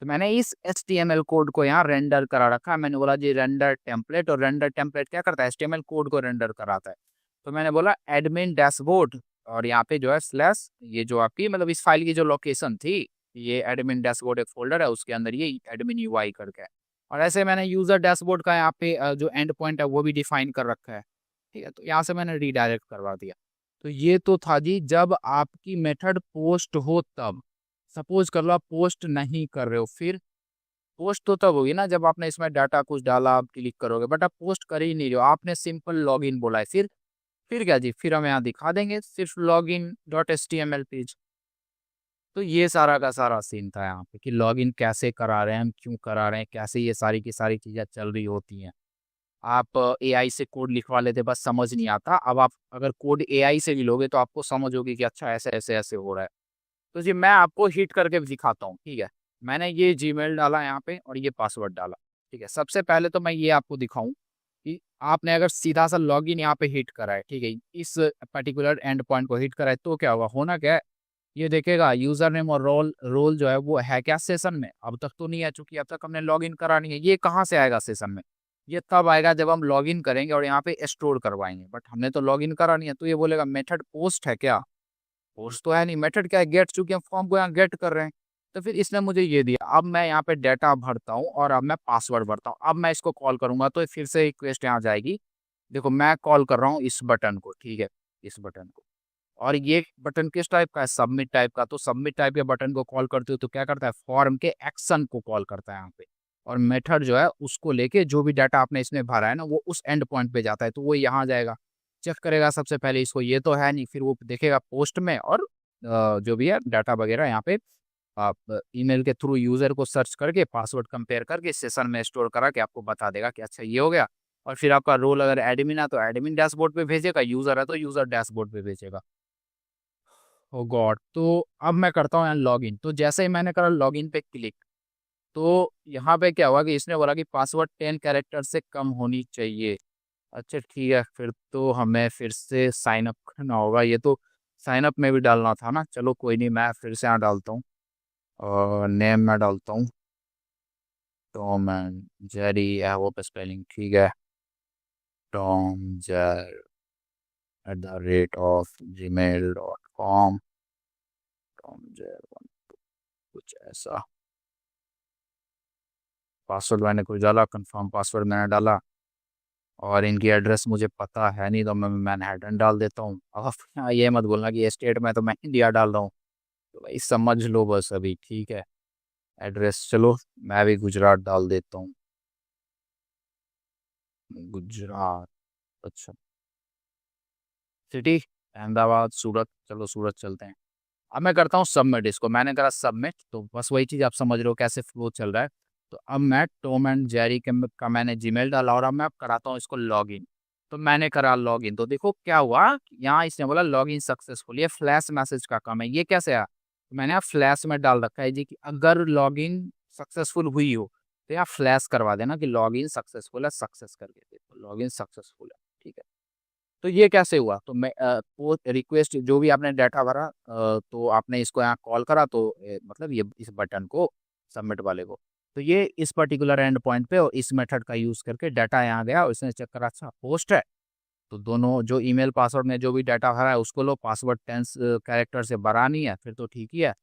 तो मैंने इस HTML कोड को यहाँ रेंडर करा रखा है। मैंने बोला जी रेंडर टेम्पलेट, और रेंडर टेम्पलेट क्या करता है, HTML कोड को रेंडर कराता है। तो मैंने बोला एडमिन डैशबोर्ड, और यहाँ पे जो है स्लैश, ये जो आपकी मतलब इस फाइल की जो लोकेशन थी, ये एडमिन डैशबोर्ड एक फोल्डर है, उसके अंदर ये एडमिन UI करके है। और ऐसे मैंने यूजर डैशबोर्ड का यहाँ पे जो एंड पॉइंट है वो भी डिफाइन कर रखा है, ठीक है। तो यहाँ से मैंने रीडायरेक्ट करवा दिया। तो ये तो था जी जब आपकी मेथड पोस्ट हो तब। सपोज कर लो आप पोस्ट नहीं कर रहे हो, फिर पोस्ट तो तब होगी ना जब आपने इसमें डाटा कुछ डाला, आप क्लिक करोगे, बट आप पोस्ट कर ही नहीं रहे हो, आपने सिंपल लॉगिन बोला है। फिर क्या जी, फिर हम यहाँ दिखा देंगे सिर्फ login.html पेज। तो ये सारा का सारा सीन था यहाँ पे कि लॉगिन कैसे करा रहे हैं हम, क्यों करा रहे हैं, कैसे ये सारी की सारी चीज़ें चल रही होती हैं। आप एआई से कोड लिखवा लेते, बस समझ नहीं आता। अब आप अगर कोड एआई से भी लोगे तो आपको समझ होगी कि अच्छा ऐसे ऐसे ऐसे हो रहा है। तो जी मैं आपको हिट करके दिखाता हूँ, ठीक है। मैंने ये जीमेल डाला यहाँ पे और ये पासवर्ड डाला, ठीक है। सबसे पहले तो मैं ये आपको दिखाऊं कि आपने अगर सीधा सा लॉगिन यहाँ पे हिट करा है, ठीक है, इस पर्टिकुलर एंड पॉइंट को हिट करा है, तो क्या होगा, होना क्या है, ये देखेगा यूजर नेम और रोल रोल जो है वो है क्या सेशन में। अब तक तो नहीं है, चूंकि अब तक हमने लॉगिन करा नहीं है। ये कहाँ से आएगा सेशन में, ये तब आएगा जब हम लॉगिन करेंगे और यहाँ पे स्टोर करवाएंगे, बट हमने तो लॉगिन करा नहीं है। तो ये बोलेगा मेथड पोस्ट है क्या, पोस्ट तो है नहीं, मेथड क्या है, गेट, चूंकि हम फॉर्म को यहाँ गेट कर रहे हैं। तो फिर इसने मुझे ये दिया, अब मैं यहाँ पे डाटा भरता हूँ और अब मैं पासवर्ड भरता हूँ। अब मैं इसको कॉल करूंगा तो फिर से रिक्वेस्ट यहाँ जाएगी। देखो मैं कॉल कर रहा हूँ इस बटन को, ठीक है, इस बटन को। और ये बटन किस टाइप का है, सबमिट टाइप का। तो सबमिट टाइप के बटन को कॉल करते हो तो क्या करता है, फॉर्म के एक्शन को कॉल करता है यहाँ पे। और मेथड जो है उसको लेके जो भी डाटा आपने इसमें भरा है ना वो उस एंड पॉइंट पे जाता है, तो वो यहाँ जाएगा, चेक करेगा सबसे पहले इसको, ये तो है नहीं, फिर वो देखेगा पोस्ट में, और जो भी है डाटा वगैरह यहाँ पे आप ईमेल के थ्रू यूजर को सर्च करके पासवर्ड कंपेयर करके सेशन में स्टोर करा के आपको बता देगा कि अच्छा ये हो गया। और फिर आपका रोल अगर एडमिन है तो एडमिन डैशबोर्ड पे भेजेगा, यूजर है तो यूजर डैशबोर्ड पे भेजेगा। ओ गॉड, तो अब मैं करता हूँ यहाँ लॉगिन। तो जैसे ही मैंने करा लॉगिन पे क्लिक, तो यहाँ पे क्या हुआ कि इसने बोला कि पासवर्ड 10 कैरेक्टर से कम होनी चाहिए। अच्छा ठीक है, फिर तो हमें फिर से साइन अप करना होगा। ये तो साइन अप में भी डालना था ना। चलो कोई नहीं, मैं फिर से यहाँ डालता हूँ और नेम में डालता हूँ टॉम एंड जेरी। वो पे स्पेलिंग ठीक है, टॉम जेर @gmail.com। टॉम जेर कुछ ऐसा। पासवर्ड मैंने कुछ डाला, कंफर्म पासवर्ड मैंने डाला, और इनकी एड्रेस मुझे पता है नहीं तो मैं मैनहट्टन डाल देता हूँ। अब यहाँ ये मत बोलना कि ये स्टेट में तो मैं इंडिया डाल रहा हूँ। तो भाई समझ लो बस अभी, ठीक है। एड्रेस चलो मैं भी गुजरात डाल देता हूँ। गुजरात, अच्छा। सिटी अहमदाबाद, सूरत, चलो सूरत चलते हैं। अब मैं करता हूँ सबमिट। इसको मैंने करा सबमिट, तो बस वही चीज़ आप समझ रहे हो कैसे फ्लो चल रहा है। तो अब मैं टॉम एंड जेरी का मैंने जीमेल डाला और अब मैं अब कराता हूँ इसको लॉगिन। तो मैंने करा लॉगिन, तो देखो क्या हुआ। यहाँ इसने बोला लॉगिन सक्सेसफुल। ये फ्लैश मैसेज का काम है। ये कैसे आया, तो मैंने यहाँ फ्लैश में डाल रखा है जी कि अगर लॉगिन सक्सेसफुल हुई हो तो यहाँ फ्लैश करवा देना कि लॉगिन सक्सेसफुल है, सक्सेस करके देखो लॉगिन सक्सेसफुल है, ठीक है। तो ये कैसे हुआ, तो मैं वो रिक्वेस्ट जो भी आपने डाटा भरा, तो आपने इसको यहाँ कॉल करा, तो मतलब ये इस बटन को, सबमिट वाले को, तो ये इस पर्टिकुलर एंड पॉइंट पे और इस मेथड का यूज करके डाटा यहाँ गया और इसने चेक करा, अच्छा पोस्ट है। तो दोनों जो ईमेल पासवर्ड में जो भी डाटा भरा है उसको लो, पासवर्ड 10 कैरेक्टर से बड़ा नहीं है फिर तो ठीक ही है।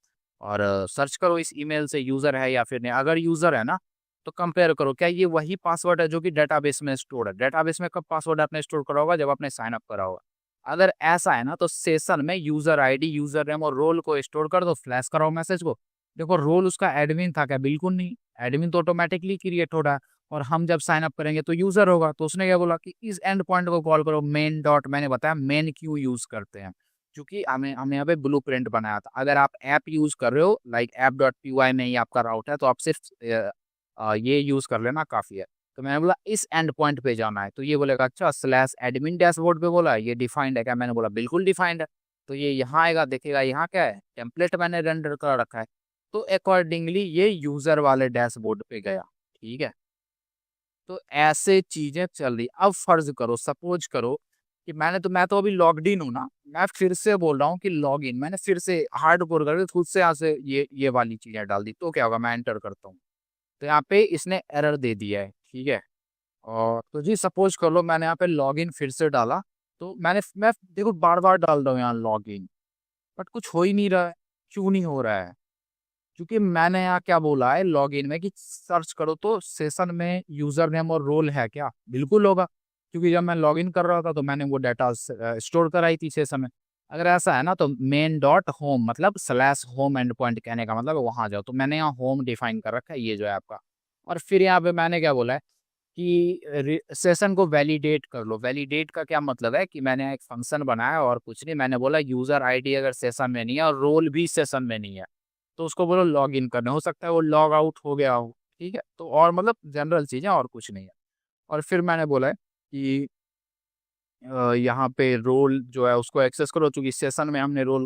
और सर्च करो इस ईमेल से यूज़र है या फिर नहीं। अगर यूज़र है ना, तो कंपेयर करो क्या ये वही पासवर्ड है जो कि डेटाबेस में स्टोर है। डेटाबेस में कब पासवर्ड आपने स्टोर करा होगा, जब आपने साइन अप करा होगा। अगर ऐसा है ना, तो सेशन में यूज़र आईडी, यूज़र नेम और रोल को स्टोर कर दो, फ्लैश कराओ मैसेज को। देखो रोल उसका एडमिन था क्या, बिल्कुल नहीं। एडमिन तो ऑटोमेटिकली क्रिएट हो रहा है, और हम जब साइन अप करेंगे तो यूज़र होगा। तो उसने क्या बोला कि इस एंड पॉइंट को कॉल करो, मेन डॉट। मैंने बताया मेन क्यों यूज़ करते हैं, क्योंकि हमने हमने यहाँ पे ब्लूप्रिंट बनाया था। अगर आप ऐप यूज़ कर रहे हो लाइक app.py में ही आपका राउट है, तो आप सिर्फ ये यूज़ कर लेना, काफ़ी है। तो मैंने बोला इस एंड पॉइंट पे जाना है, तो ये बोलेगा अच्छा स्लैश एडमिन डैशबोर्ड पे बोला है, ये डिफाइंड है क्या। मैंने बोला बिल्कुल डिफाइंड है। तो ये यहाँ आएगा, देखेगा यहाँ क्या है, टेम्पलेट मैंने रेंडर कर रखा है। तो अकॉर्डिंगली ये यूज़र वाले डैशबोर्ड पे गया, ठीक है। तो ऐसे चीजें चल रही। अब फर्ज करो, सपोज करो कि मैं तो अभी लॉग्ड इन हूं ना, मैं फिर से बोल रहा हूँ कि लॉग इन, मैंने फिर से हार्ड कोर करके खुद से यहाँ से ये वाली चीजें डाल दी, तो क्या होगा, मैं एंटर करता हूँ तो यहाँ पे इसने एरर दे दिया है, ठीक है। और तो जी सपोज कर लो मैंने यहाँ पे लॉग इन फिर से डाला, तो मैं देखो बार बार डाल रहा हूँ यहाँ लॉग इन, बट कुछ हो ही नहीं रहा है। क्यों नहीं हो रहा है, क्योंकि मैंने यहाँ क्या बोला है लॉगिन में कि सर्च करो तो सेशन में यूजर नेम और रोल है क्या, बिल्कुल होगा। क्योंकि जब मैं लॉगिन कर रहा था तो मैंने वो डाटा स्टोर कराई थी सेशन में। अगर ऐसा है ना, तो मेन डॉट होम मतलब स्लैश होम एंड पॉइंट कहने का मतलब वहां जाओ। तो मैंने यहाँ होम डिफाइन कर रखा है, ये जो है आपका। और फिर यहाँ पे मैंने क्या बोला है कि सेशन को वैलिडेट कर लो। वैलिडेट का क्या मतलब है कि मैंने एक फंक्शन बनाया और कुछ नहीं, मैंने बोला यूजर आईडी अगर सेशन में नहीं है और रोल भी सेशन में नहीं है, तो उसको बोलो लॉग इन करने। हो सकता है वो लॉग आउट हो गया हो, ठीक है। तो और मतलब जनरल चीजें और कुछ नहीं है। और फिर मैंने बोला है कि यहाँ पे रोल जो है उसको एक्सेस करो, चूंकि सेशन में हमने रोल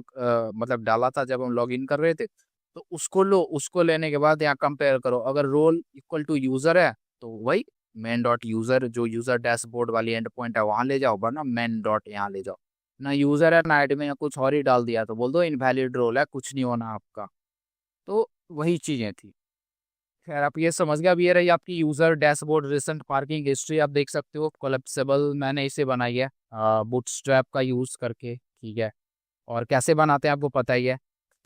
मतलब डाला था जब हम लॉग इन कर रहे थे। तो उसको लो, उसको लेने के बाद यहाँ कंपेयर करो, अगर रोल इक्वल टू यूजर है तो वही मेन डॉट यूजर, जो यूजर डैशबोर्ड वाली एंड पॉइंट है वहां ले जाओ, वरना मेन डॉट यहाँ ले जाओ। ना यूजर है ना एडमिन, या कुछ और ही डाल दिया तो बोल दो इनवैलिड रोल है, कुछ नहीं होना आपका। तो वही चीजें थी। खैर आप ये समझ गया। अब ये रही आपकी user dashboard, recent parking history आप देख सकते हो, कोलेप्सिबल मैंने इसे बनाई है बूटस्ट्रैप का यूज करके, ठीक है। और कैसे बनाते हैं आपको पता ही है,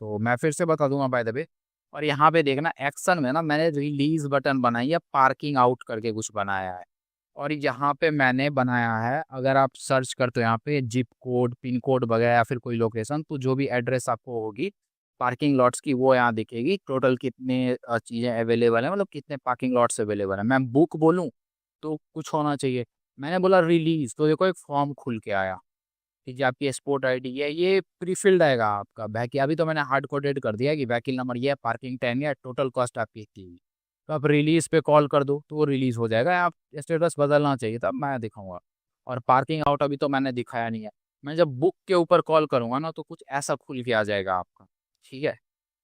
तो मैं फिर से बता दूंगा बाय द वे। और यहाँ पे देखना एक्शन में ना, मैंने रिलीज बटन बनाई है, पार्किंग आउट करके कुछ बनाया है। और यहाँ पे मैंने बनाया है, अगर आप सर्च करते हो यहाँ पे जिप कोड, पिन कोड वगैरह या फिर कोई लोकेशन, तो जो भी एड्रेस आपको होगी पार्किंग लॉट्स की वो यहाँ दिखेगी। टोटल कितने चीज़ें अवेलेबल है, मतलब कितने पार्किंग लॉट्स अवेलेबल है। मैं बुक बोलूँ तो कुछ होना चाहिए, मैंने बोला रिलीज, तो देखो एक फॉर्म खुल के आया कि जो आपकी एक्सपोर्ट आईडी है ये प्री फिल्ड आएगा आपका वैकी। अभी तो मैंने हार्ड कोडेड कर दिया कि वैकिल नंबर ये है, पार्किंग टाइम ये है, टोटल कॉस्ट आपकी इतनी हुई। तो आप रिलीज पे कॉल कर दो तो वो रिलीज हो जाएगा। आप स्टेटस बदलना चाहिए तब मैं दिखाऊंगा। और पार्किंग आउट अभी तो मैंने दिखाया नहीं है। मैं जब बुक के ऊपर कॉल करूँगा ना तो कुछ ऐसा खुल के आ जाएगा आपका, ठीक है?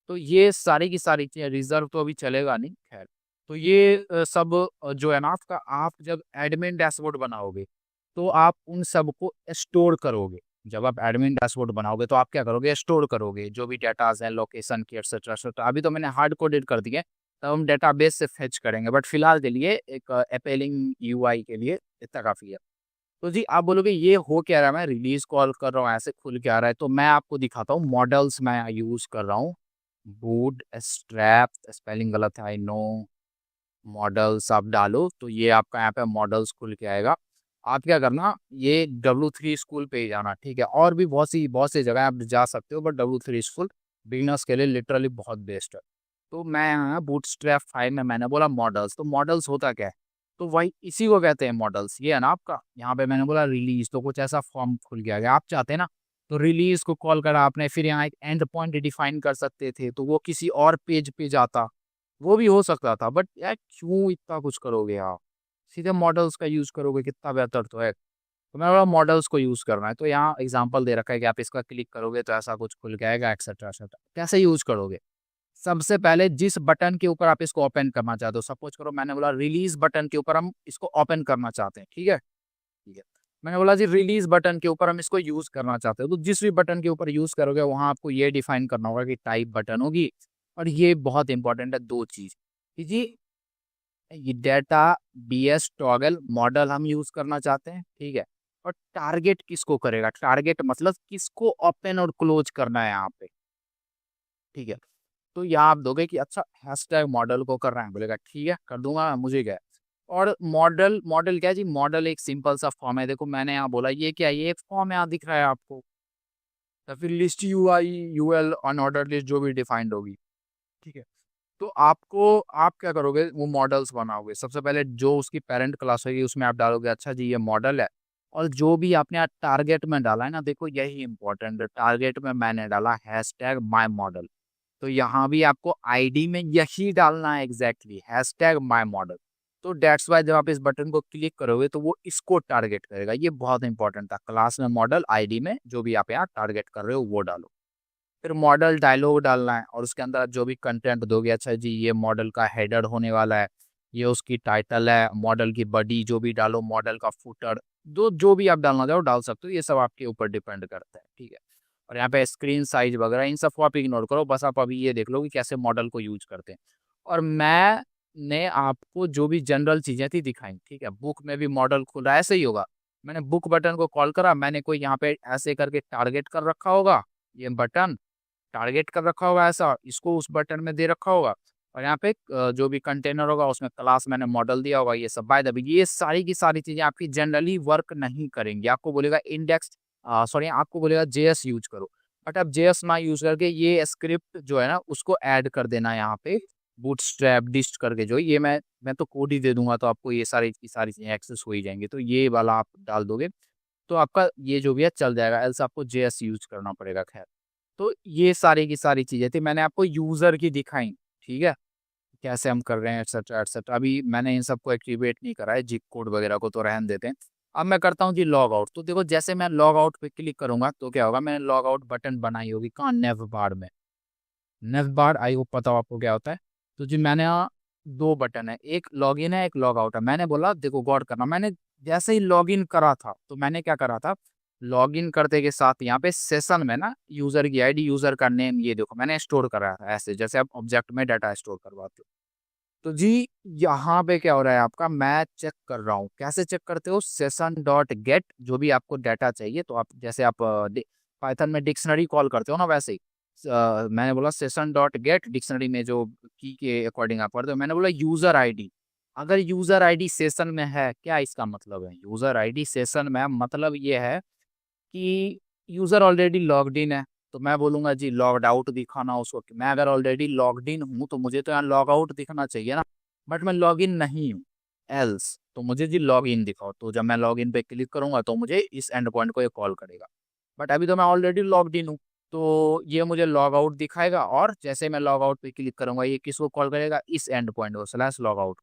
तो ये सारी की सारी चीज़ें, रिज़र्व तो अभी चलेगा नहीं खैर। तो ये सब जो है ना आपका, आप जब एडमिन डैशबोर्ड बनाओगे, तो आप उन सबको स्टोर करोगे। जब आप एडमिन डैशबोर्ड बनाओगे तो आप क्या करोगे, स्टोर करोगे जो भी डेटाज़ हैं, लोकेशन की एक्सेट्रा एक्सेट्रा। अभी तो मैंने हार्ड कोडेड कर दिए, तब हम डेटाबेस से फेच करेंगे, बट फिलहाल के लिए एक अपीलिंग यूआई के लिए इतना काफ़ी है। तो जी आप बोलोगे ये हो क्या रहा है, मैं रिलीज़ कॉल कर रहा हूँ, ऐसे खुल के आ रहा है, तो मैं आपको दिखाता हूँ मॉडल्स मैं यूज़ कर रहा हूँ। बूट स्ट्रैप, स्पेलिंग गलत है आई नो, मॉडल्स आप डालो तो ये आपका यहाँ पे मॉडल्स खुल के आएगा। आप क्या करना, ये W3 स्कूल पे ही जाना, ठीक है? और भी बहुत सी जगह आप जा सकते हो, बट W3 स्कूल बिगिनर्स के लिए लिटरली बहुत बेस्ट है। तो मैं यहाँ बूटस्ट्रैप 5 में मैंने बोला मॉडल्स, तो मॉडल्स होता क्या है? तो वही इसी को कहते हैं मॉडल्स। ये है ना आपका, यहाँ पे मैंने बोला रिलीज़, तो कुछ ऐसा फॉर्म खुल के आ गया। आप चाहते हैं ना, तो रिलीज़ को कॉल करा आपने, फिर यहाँ एक एंड पॉइंट डिफाइन कर सकते थे, तो वो किसी और पेज पे जाता। वो भी हो सकता था, बट यार क्यों इतना कुछ करोगे आप? सीधे मॉडल्स का यूज़ करोगे, कितना बेहतर तो है। तो मैंने बोला मॉडल्स को यूज़ करना है, तो यहाँ एग्ज़ाम्पल दे रखा है कि आप इसका क्लिक करोगे तो ऐसा कुछ खुल के आएगा एक्सेट्रा एक्सेट्रा। कैसे यूज़ करोगे? सबसे पहले जिस बटन के ऊपर आप इसको ओपन करना चाहते हो, सपोज़ करो मैंने बोला रिलीज़ बटन के ऊपर हम इसको ओपन करना चाहते हैं, ठीक है? ठीक है। मैंने बोला जी रिलीज़ बटन के ऊपर हम इसको यूज़ करना चाहते हो, तो जिस भी बटन के ऊपर यूज़ करोगे वहाँ आपको ये डिफाइन करना होगा कि टाइप बटन होगी, और ये बहुत इंपॉर्टेंट है 2 चीज़, कि जी ये डेटा बीएस टॉगल मॉडल हम यूज़ करना चाहते हैं, ठीक है? और टारगेट किसको करेगा? टारगेट मतलब किसको ओपन और क्लोज़ करना है यहाँ पे, ठीक है? तो यहाँ आप दोगे कि अच्छा हैशटैग मॉडल को कर रहे हैं, बोलेगा ठीक है कर दूंगा, मुझे क्या है। और मॉडल मॉडल क्या है जी, मॉडल एक सिंपल सा फॉर्म है। देखो मैंने यहाँ बोला ये क्या है, ये एक फॉर्म यहाँ दिख रहा है आपको, या फिर list UI UL unordered list जो भी डिफाइंड होगी, ठीक है? तो आपको, आप क्या करोगे, वो मॉडल्स बनाओगे। सबसे पहले जो उसकी पेरेंट क्लास होगी उसमें आप डालोगे अच्छा जी ये मॉडल है, और जो भी आपने यहाँ टारगेट में डाला है ना, देखो यही इंपॉर्टेंट है, टारगेट में मैंने डाला हैशटैग माई मॉडल। तो यहाँ भी आपको आईडी में यही डालना है एग्जैक्टली, हैशटैग माई मॉडल। तो डेट्स वाई जब आप इस बटन को क्लिक करोगे तो वो इसको टारगेट करेगा। ये बहुत इंपॉर्टेंट था, क्लास में मॉडल, आईडी में जो भी आप यहाँ टारगेट कर रहे हो वो डालो। फिर मॉडल डायलॉग डालना है, और उसके अंदर आप जो भी कंटेंट दोगे, अच्छा जी ये मॉडल का हेडर होने वाला है, ये उसकी टाइटल है, मॉडल की बॉडी जो भी डालो, मॉडल का फुटर, जो भी आप डालना चाहो डाल सकते हो, ये सब आपके ऊपर डिपेंड करता है, ठीक है? और यहाँ पे स्क्रीन साइज वगैरह इन सबको आप इग्नोर करो, बस आप अभी ये देख लो कि कैसे मॉडल को यूज करते हैं। और मैंने आपको जो भी जनरल चीजें थी दिखाई, ठीक है? बुक में भी मॉडल खुला ऐसे ही होगा। मैंने बुक बटन को कॉल करा, मैंने कोई यहाँ पे ऐसे करके टारगेट कर रखा होगा, ये बटन टारगेट कर रखा होगा ऐसा, इसको उस बटन में दे रखा होगा, और यहाँ पे जो भी कंटेनर होगा उसमें क्लास मैंने मॉडल दिया होगा। ये सब बाय द वे ये सारी की सारी चीजें आपकी जनरली वर्क नहीं करेंगी। आपको बोलेगा इंडेक्स, सॉरी आपको बोलेगा जेएस यूज करो, बट आप जेएस ना यूज करके ये स्क्रिप्ट जो है ना उसको ऐड कर देना यहाँ पे, बूटस्ट्रैप डिस्ट करके, जो ये मैं तो कोड ही दे दूंगा, तो आपको ये सारी की सारी चीजें एक्सेस हो ही जाएंगी। तो ये वाला आप डाल दोगे तो आपका ये जो भी है चल जाएगा, एल्स आपको जेएस यूज करना पड़ेगा। खैर, तो ये सारी की सारी चीज़ें थी, मैंने आपको यूज़र की दिखाई, ठीक है? कैसे हम कर रहे हैं एटसेट्रा एटसेट्रा। अभी मैंने इन सबको एक्टिवेट नहीं करा है, जिप कोड वगैरह को तो रहने देते हैं। अब मैं करता हूँ जी लॉग आउट। तो देखो जैसे मैं लॉग आउट पे क्लिक करूँगा तो क्या होगा, मैंने लॉग आउट बटन बनाई होगी कहाँ, नेव बार में। नेव बार आई होप पता हो आपको क्या होता है। तो जी मैंने यहाँ 2 बटन है, एक लॉगिन है, एक लॉग आउट है। मैंने बोला देखो गौर करना, मैंने जैसे ही लॉगिन करा था तो मैंने क्या करा था, लॉगिन करते के साथ यहाँ पे सेशन में ना यूजर की आईडी, यूजर का नेम, ये देखो मैंने स्टोर करा था ऐसे, जैसे आप ऑब्जेक्ट में डाटा स्टोर करवाते हो। तो जी यहाँ पे क्या हो रहा है आपका, मैं चेक कर रहा हूँ। कैसे चेक करते हो, सेशन डॉट गेट जो भी आपको डाटा चाहिए, तो आप जैसे आप पाइथन में डिक्शनरी कॉल करते हो ना, वैसे ही मैंने बोला सेशन डॉट गेट डिक्शनरी में जो की के अकॉर्डिंग आप करते हो। मैंने बोला यूजर आईडी, अगर यूजर आईडी सेशन में है, क्या इसका मतलब है, यूजर आईडी सेशन में मतलब ये है कि यूजर ऑलरेडी लॉग्ड इन है। तो मैं बोलूंगा जी लॉग्ड आउट दिखाना उसको, कि मैं अगर ऑलरेडी लॉग्ड इन हूँ तो मुझे तो यहाँ लॉग आउट दिखना चाहिए ना, बट मैं लॉग इन नहीं हूँ, एल्स तो मुझे जी लॉग इन दिखाओ। तो जब मैं लॉग इन पे क्लिक करूंगा तो मुझे इस एंड पॉइंट को ये कॉल करेगा, बट अभी तो मैं ऑलरेडी लॉग्ड इन हूँ, तो ये मुझे लॉग आउट दिखाएगा। और जैसे मैं लॉग आउट पे क्लिक करूंगा ये किसको कॉल करेगा, इस एंड पॉइंट को, स्लैश लॉग आउट।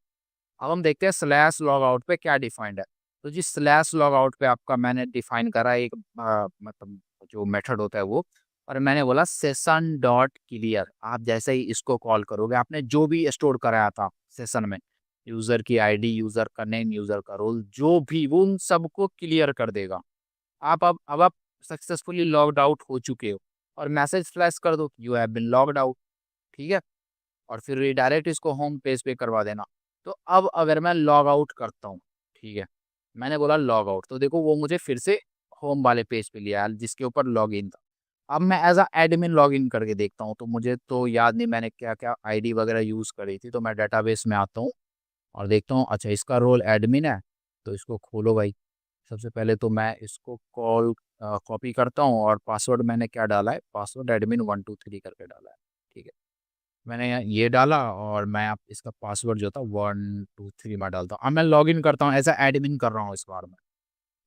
अब हम देखते हैं स्लैश लॉग आउट पे क्या डिफाइंड है। तो जी स्लैश लॉग आउट पे आपका मैंने डिफाइन करा एक मतलब जो मेथड होता है वो, और मैंने बोला सेशन डॉट क्लियर। आप जैसे ही इसको कॉल करोगे, आपने जो भी स्टोर कराया था सेशन में, यूजर की आईडी, यूजर का नेम, यूजर का रोल, जो भी, वो उन सबको क्लियर कर देगा। अब आप सक्सेसफुली लॉग्ड आउट हो चुके हो, और मैसेज फ्लैश कर दो you have been logged out. ठीक है, और फिर रिडायरेक्ट इसको होम पेज पे करवा देना। तो अब अगर मैं लॉग आउट करता हूँ, ठीक है, मैंने बोला लॉग आउट, तो देखो वो मुझे फिर से होम वाले पेज पे लिया जिसके ऊपर लॉग इन था। अब मैं as a admin log in करके देखता हूँ, तो मुझे तो याद नहीं मैंने क्या क्या आईडी वगैरह यूज़ करी थी। तो मैं डाटाबेस में आता हूँ और देखता हूँ, अच्छा इसका रोल एडमिन है, तो इसको खोलो भाई। सबसे पहले तो मैं इसको कॉपी करता हूँ, और पासवर्ड मैंने क्या डाला है, पासवर्ड एडमिन 123 करके डाला है। ठीक है, मैंने ये डाला, और मैं आप इसका पासवर्ड जो था 123 में डालता हूँ। अब मैं लॉग इन करता हूँ, ऐसा एडमिन कर रहा हूँ इस बार में।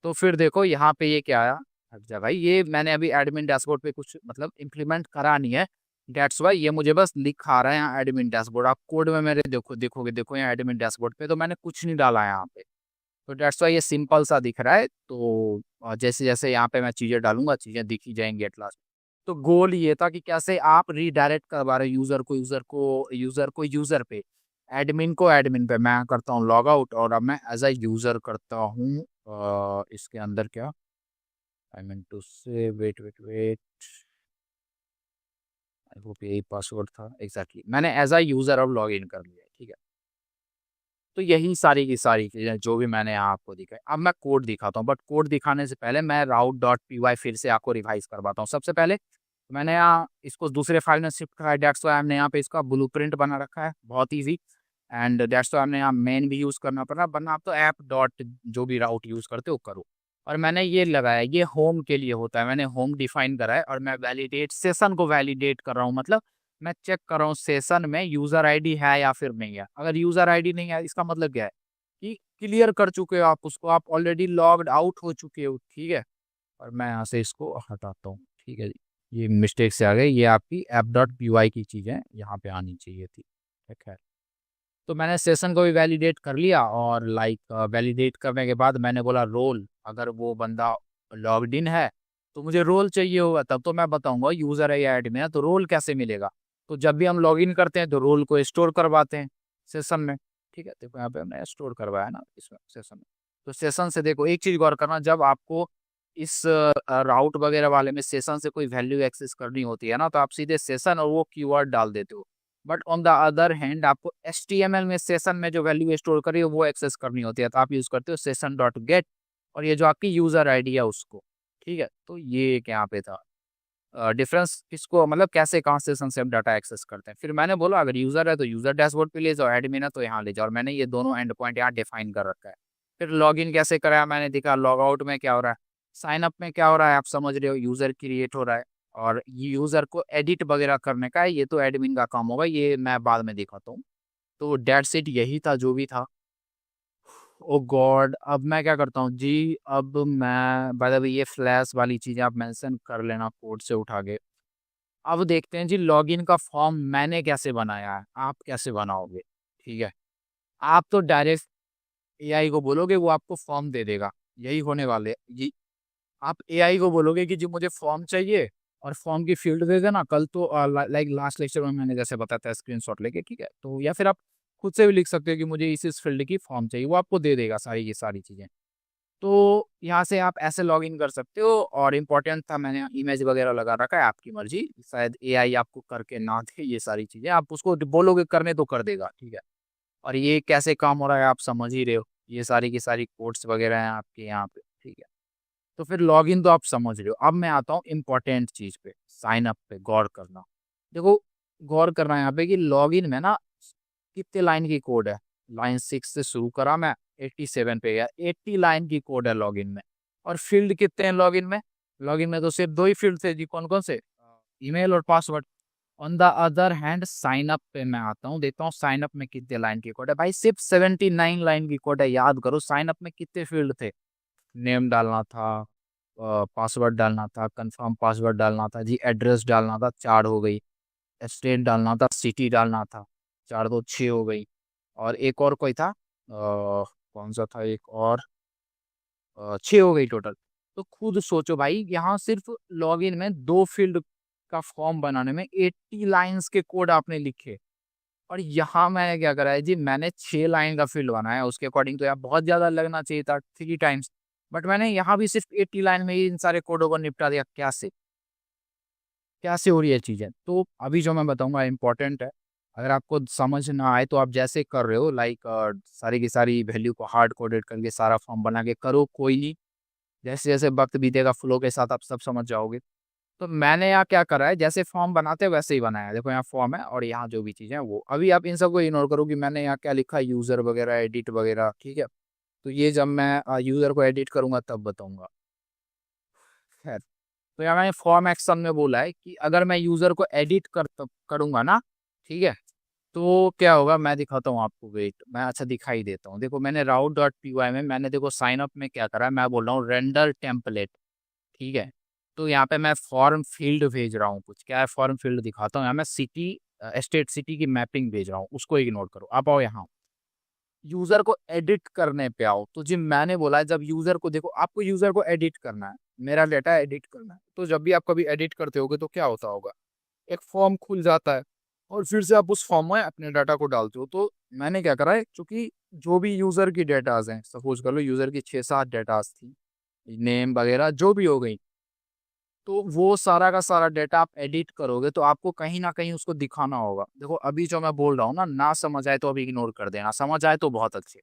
तो फिर देखो यहाँ पे ये क्या आया, अच्छा भाई ये मैंने अभी एडमिन डैशबोर्ड पे कुछ मतलब इम्प्लीमेंट करा नहीं है, डेट्स वाई ये मुझे बस लिखा रहा है यहाँ एडमिन डैशबोर्ड। आप कोड में मेरे देखोगे, देखो यहाँ एडमिन डैशबोर्ड पे तो मैंने कुछ नहीं डाला है यहाँ पे। तो डेट्स वाई ये सिंपल सा दिख रहा है। तो जैसे जैसे यहाँ पे मैं चीज़ें डालूंगा, चीज़ें दिखी जाएंगी एट लास्ट। तो गोल ये था कि कैसे आप रीडायरेक्ट करवा रहे यूजर पे, एडमिन को एडमिन पे। मैं करता हूँ लॉग आउट, और अब मैं एज अ यूजर करता हूँ इसके अंदर क्या, I mean to say, wait wait wait, I hope यही पासवर्ड था एग्जैक्टली, मैंने एज अ यूजर अब लॉग इन कर लिया है। ठीक है, तो यही सारी की सारी चीज़ें जो भी मैंने यहाँ आपको दिखाई। अब मैं कोड दिखाता हूँ, बट कोड दिखाने से पहले मैं राउट डॉट पी वाई फिर से आपको रिवाइज करवाता हूँ। सबसे पहले मैंने यहाँ इसको दूसरे फाइल में शिफ्ट करा है, डेट्स वाई हमने यहाँ पे इसका ब्लूप्रिंट बना रखा है, बहुत ईजी। एंड डेट्स वाई हमने यहाँ मेन भी यूज़ करना पड़ा, वरना आप तो ऐप डॉट जो भी राउट यूज़ करते हो करो। और मैंने ये लगाया, ये होम के लिए होता है, मैंने होम डिफाइन करा है, और मैं वैलिडेट सेशन को वैलिडेट कर रहा हूँ। मतलब मैं चेक कर रहा हूँ सेशन में यूजर आईडी है या फिर नहीं है। अगर यूजर आईडी नहीं है, इसका मतलब क्या है कि क्लियर कर चुके हो आप उसको, आप ऑलरेडी लॉग्ड आउट हो चुके हो। ठीक है, और मैं यहाँ से इसको हटाता हूँ। ठीक है जी, ये मिस्टेक से आ गई, ये आपकी ऐप डॉट पी वाई की चीज़ें यहाँ पे आनी चाहिए थी। ठीक है, तो मैंने सेशन को भी वैलिडेट कर लिया, और लाइक वैलिडेट करने के बाद मैंने बोला रोल, अगर वो बंदा लॉग्ड इन है तो मुझे रोल चाहिए होगा, तब तो मैं बताऊंगा यूजर है या एडमिन है, तो रोल कैसे मिलेगा। तो जब भी हम लॉग इन करते हैं तो रोल को स्टोर करवाते हैं सेशन में। ठीक है, देखो यहाँ पे हमने स्टोर करवाया ना इसमें सेशन में। तो सेशन से देखो एक चीज गौर करना, जब आपको इस राउट वगैरह वाले में सेशन से कोई वैल्यू एक्सेस करनी होती है ना, तो आप सीधे सेशन और वो कीवर्ड डाल देते हो। But on the other hand आपको HTML में सेशन में जो वैल्यू स्टोर करी है वो एक्सेस करनी होती है, तो आप यूज करते हो सेशन डॉट गेट, और ये जो आपकी यूजर आईडी है उसको। ठीक है, तो ये एक यहाँ पे था डिफरेंस, किसको मतलब कैसे कहाँ सेशन से हम डाटा एक्सेस करते हैं। फिर मैंने बोला अगर यूजर है तो यूजर डैशबोर्ड पे ले जाओ, एडमिन है तो यहाँ ले जाओ, और मैंने ये दोनों एंड पॉइंट यहाँ डिफाइन कर रखा है। फिर लॉग इन कैसे कराया मैंने दिखा, लॉग आउट में क्या हो रहा है, साइन अप में क्या हो रहा है, आप समझ रहे हो, यूजर क्रिएट हो रहा है, और ये यूजर को एडिट वगैरह करने का है, ये तो एडमिन का काम होगा, ये मैं बाद में दिखाता हूँ। तो डेट सेट यही था जो भी था। ओ गॉड, अब मैं क्या करता हूँ जी, अब मैं बाय द वे ये फ्लैश वाली चीजें आप मेंशन कर लेना कोड से उठा के। अब देखते हैं जी लॉगिन का फॉर्म मैंने कैसे बनाया है, आप कैसे बनाओगे। ठीक है, आप तो डायरेक्ट एआई को बोलोगे, वो आपको फॉर्म दे देगा, यही होने वाले ये। आप एआई को बोलोगे कि जी मुझे फॉर्म चाहिए, और फॉर्म की फील्ड दे देना। कल तो लाइक लास्ट लेक्चर में मैंने जैसे बताया था स्क्रीनशॉट लेके, ठीक है, तो या फिर आप खुद से भी लिख सकते हो कि मुझे इस फील्ड की फॉर्म चाहिए, वो आपको दे देगा सारी ये सारी चीज़ें। तो यहाँ से आप ऐसे लॉग इन कर सकते हो। और इम्पोर्टेंट था, मैंने इमेज वगैरह लगा रखा है, आपकी मर्जी, शायद एआई आपको करके ना दे ये सारी चीज़ें, आप उसको बोलोगे करने तो कर देगा। ठीक है, और ये कैसे काम हो रहा है आप समझ ही रहे हो, ये सारी की सारी कोड्स वगैरह हैं आपके यहाँ पे। ठीक है, तो फिर लॉगिन तो आप समझ रहे हो। अब मैं आता हूँ इम्पोर्टेंट चीज पे, साइन अप पे गौर करना। देखो, गौर करना यहाँ पे कि लॉगिन में ना कितने लाइन की कोड है। लाइन 6 से शुरू करा मैं, 87 पे गया, 80 लाइन की कोड है लॉगिन में। और फील्ड कितने हैं लॉगिन में, लॉगिन में तो सिर्फ दो ही फील्ड थे जी, कौन कौन से, ईमेल और password. On the other hand sign up पे मैं आता हूँ, देखता हूँ साइन अप में कितने लाइन की कोड है। भाई सिर्फ 79 लाइन की कोड है। याद करो साइन अप में कितने फील्ड थे, नेम डालना था, पासवर्ड डालना था, कंफर्म पासवर्ड डालना था जी, एड्रेस डालना था, 4 हो गई, स्टेट डालना था, सिटी डालना था, 4 तो 6 हो गई। और एक और कोई था, कौन सा था एक और, 6 हो गई टोटल। तो खुद सोचो भाई, यहाँ सिर्फ लॉगिन में 2 फील्ड का फॉर्म बनाने में 80 लाइन्स के कोड आपने लिखे, और यहाँ मैंने क्या करा है जी, मैंने 6 लाइन का फील्ड बनाया। उसके अकॉर्डिंग तो यार बहुत ज़्यादा लगना चाहिए था, 3 टाइम्स, बट मैंने यहाँ भी सिर्फ 80 लाइन में ही इन सारे कोडों को निपटा दिया। कैसे हो रही है चीज़ें? तो अभी जो मैं बताऊँगा इम्पोर्टेंट है। अगर आपको समझ ना आए तो आप जैसे कर रहे हो, लाइक सारी की सारी वैल्यू को हार्ड कोडेड करके सारा फॉर्म बना के करो, कोई नहीं। जैसे-जैसे वक़्त बीतेगा फ्लो के साथ आप सब समझ जाओगे। तो मैंने यहाँ क्या करा है, जैसे फॉर्म बनाते हैं वैसे ही बनाया है। देखो यहाँ फॉर्म है और यहाँ जो भी चीज़ें हैं वो। अभी आप इन सबको इग्नोर करो कि मैंने यहाँ क्या लिखा है, यूज़र वगैरह, एडिट वगैरह, ठीक है? तो ये जब मैं यूज़र को एडिट करूँगा तब बताऊँगा। खैर, तो यहाँ मैंने फॉर्म एक्शन में बोला है कि अगर मैं यूज़र को एडिट करूँगा ना, ठीक है? तो क्या होगा मैं दिखाता हूँ आपको, वेट मैं अच्छा दिखाई देता हूँ। देखो मैंने route.py में मैंने देखो साइन अप में क्या करा है, मैं बोल रहा हूँ रेंडर टेम्पलेट, ठीक है? तो यहाँ पे मैं फॉर्म फील्ड भेज रहा हूँ कुछ, क्या है फॉर्म फील्ड दिखाता हूँ। यहाँ मैं सिटी स्टेट सिटी की मैपिंग भेज रहा हूँ, उसको इग्नोर करो। आप आओ यहाँ, यूज़र को एडिट करने पे आओ। तो जी मैंने बोला है, जब यूज़र को देखो, आपको यूज़र को एडिट करना है, मेरा डेटा एडिट करना है। तो जब भी आप कभी एडिट करते होगे तो क्या होता होगा, एक फॉर्म खुल जाता है और फिर से आप उस फॉर्म में अपने डाटा को डालते हो। तो मैंने क्या करा है, क्योंकि जो भी यूज़र की डेटाज हैं, सपोज कर लो यूज़र की 6-7 डेटाज थी, नेम वगैरह जो भी हो गई, तो वो सारा का सारा डेटा आप एडिट करोगे तो आपको कहीं न कहीं उसको दिखाना होगा। देखो अभी जो मैं बोल रहा हूँ ना समझ आए तो अभी इग्नोर कर देना, समझ आए तो बहुत अच्छे।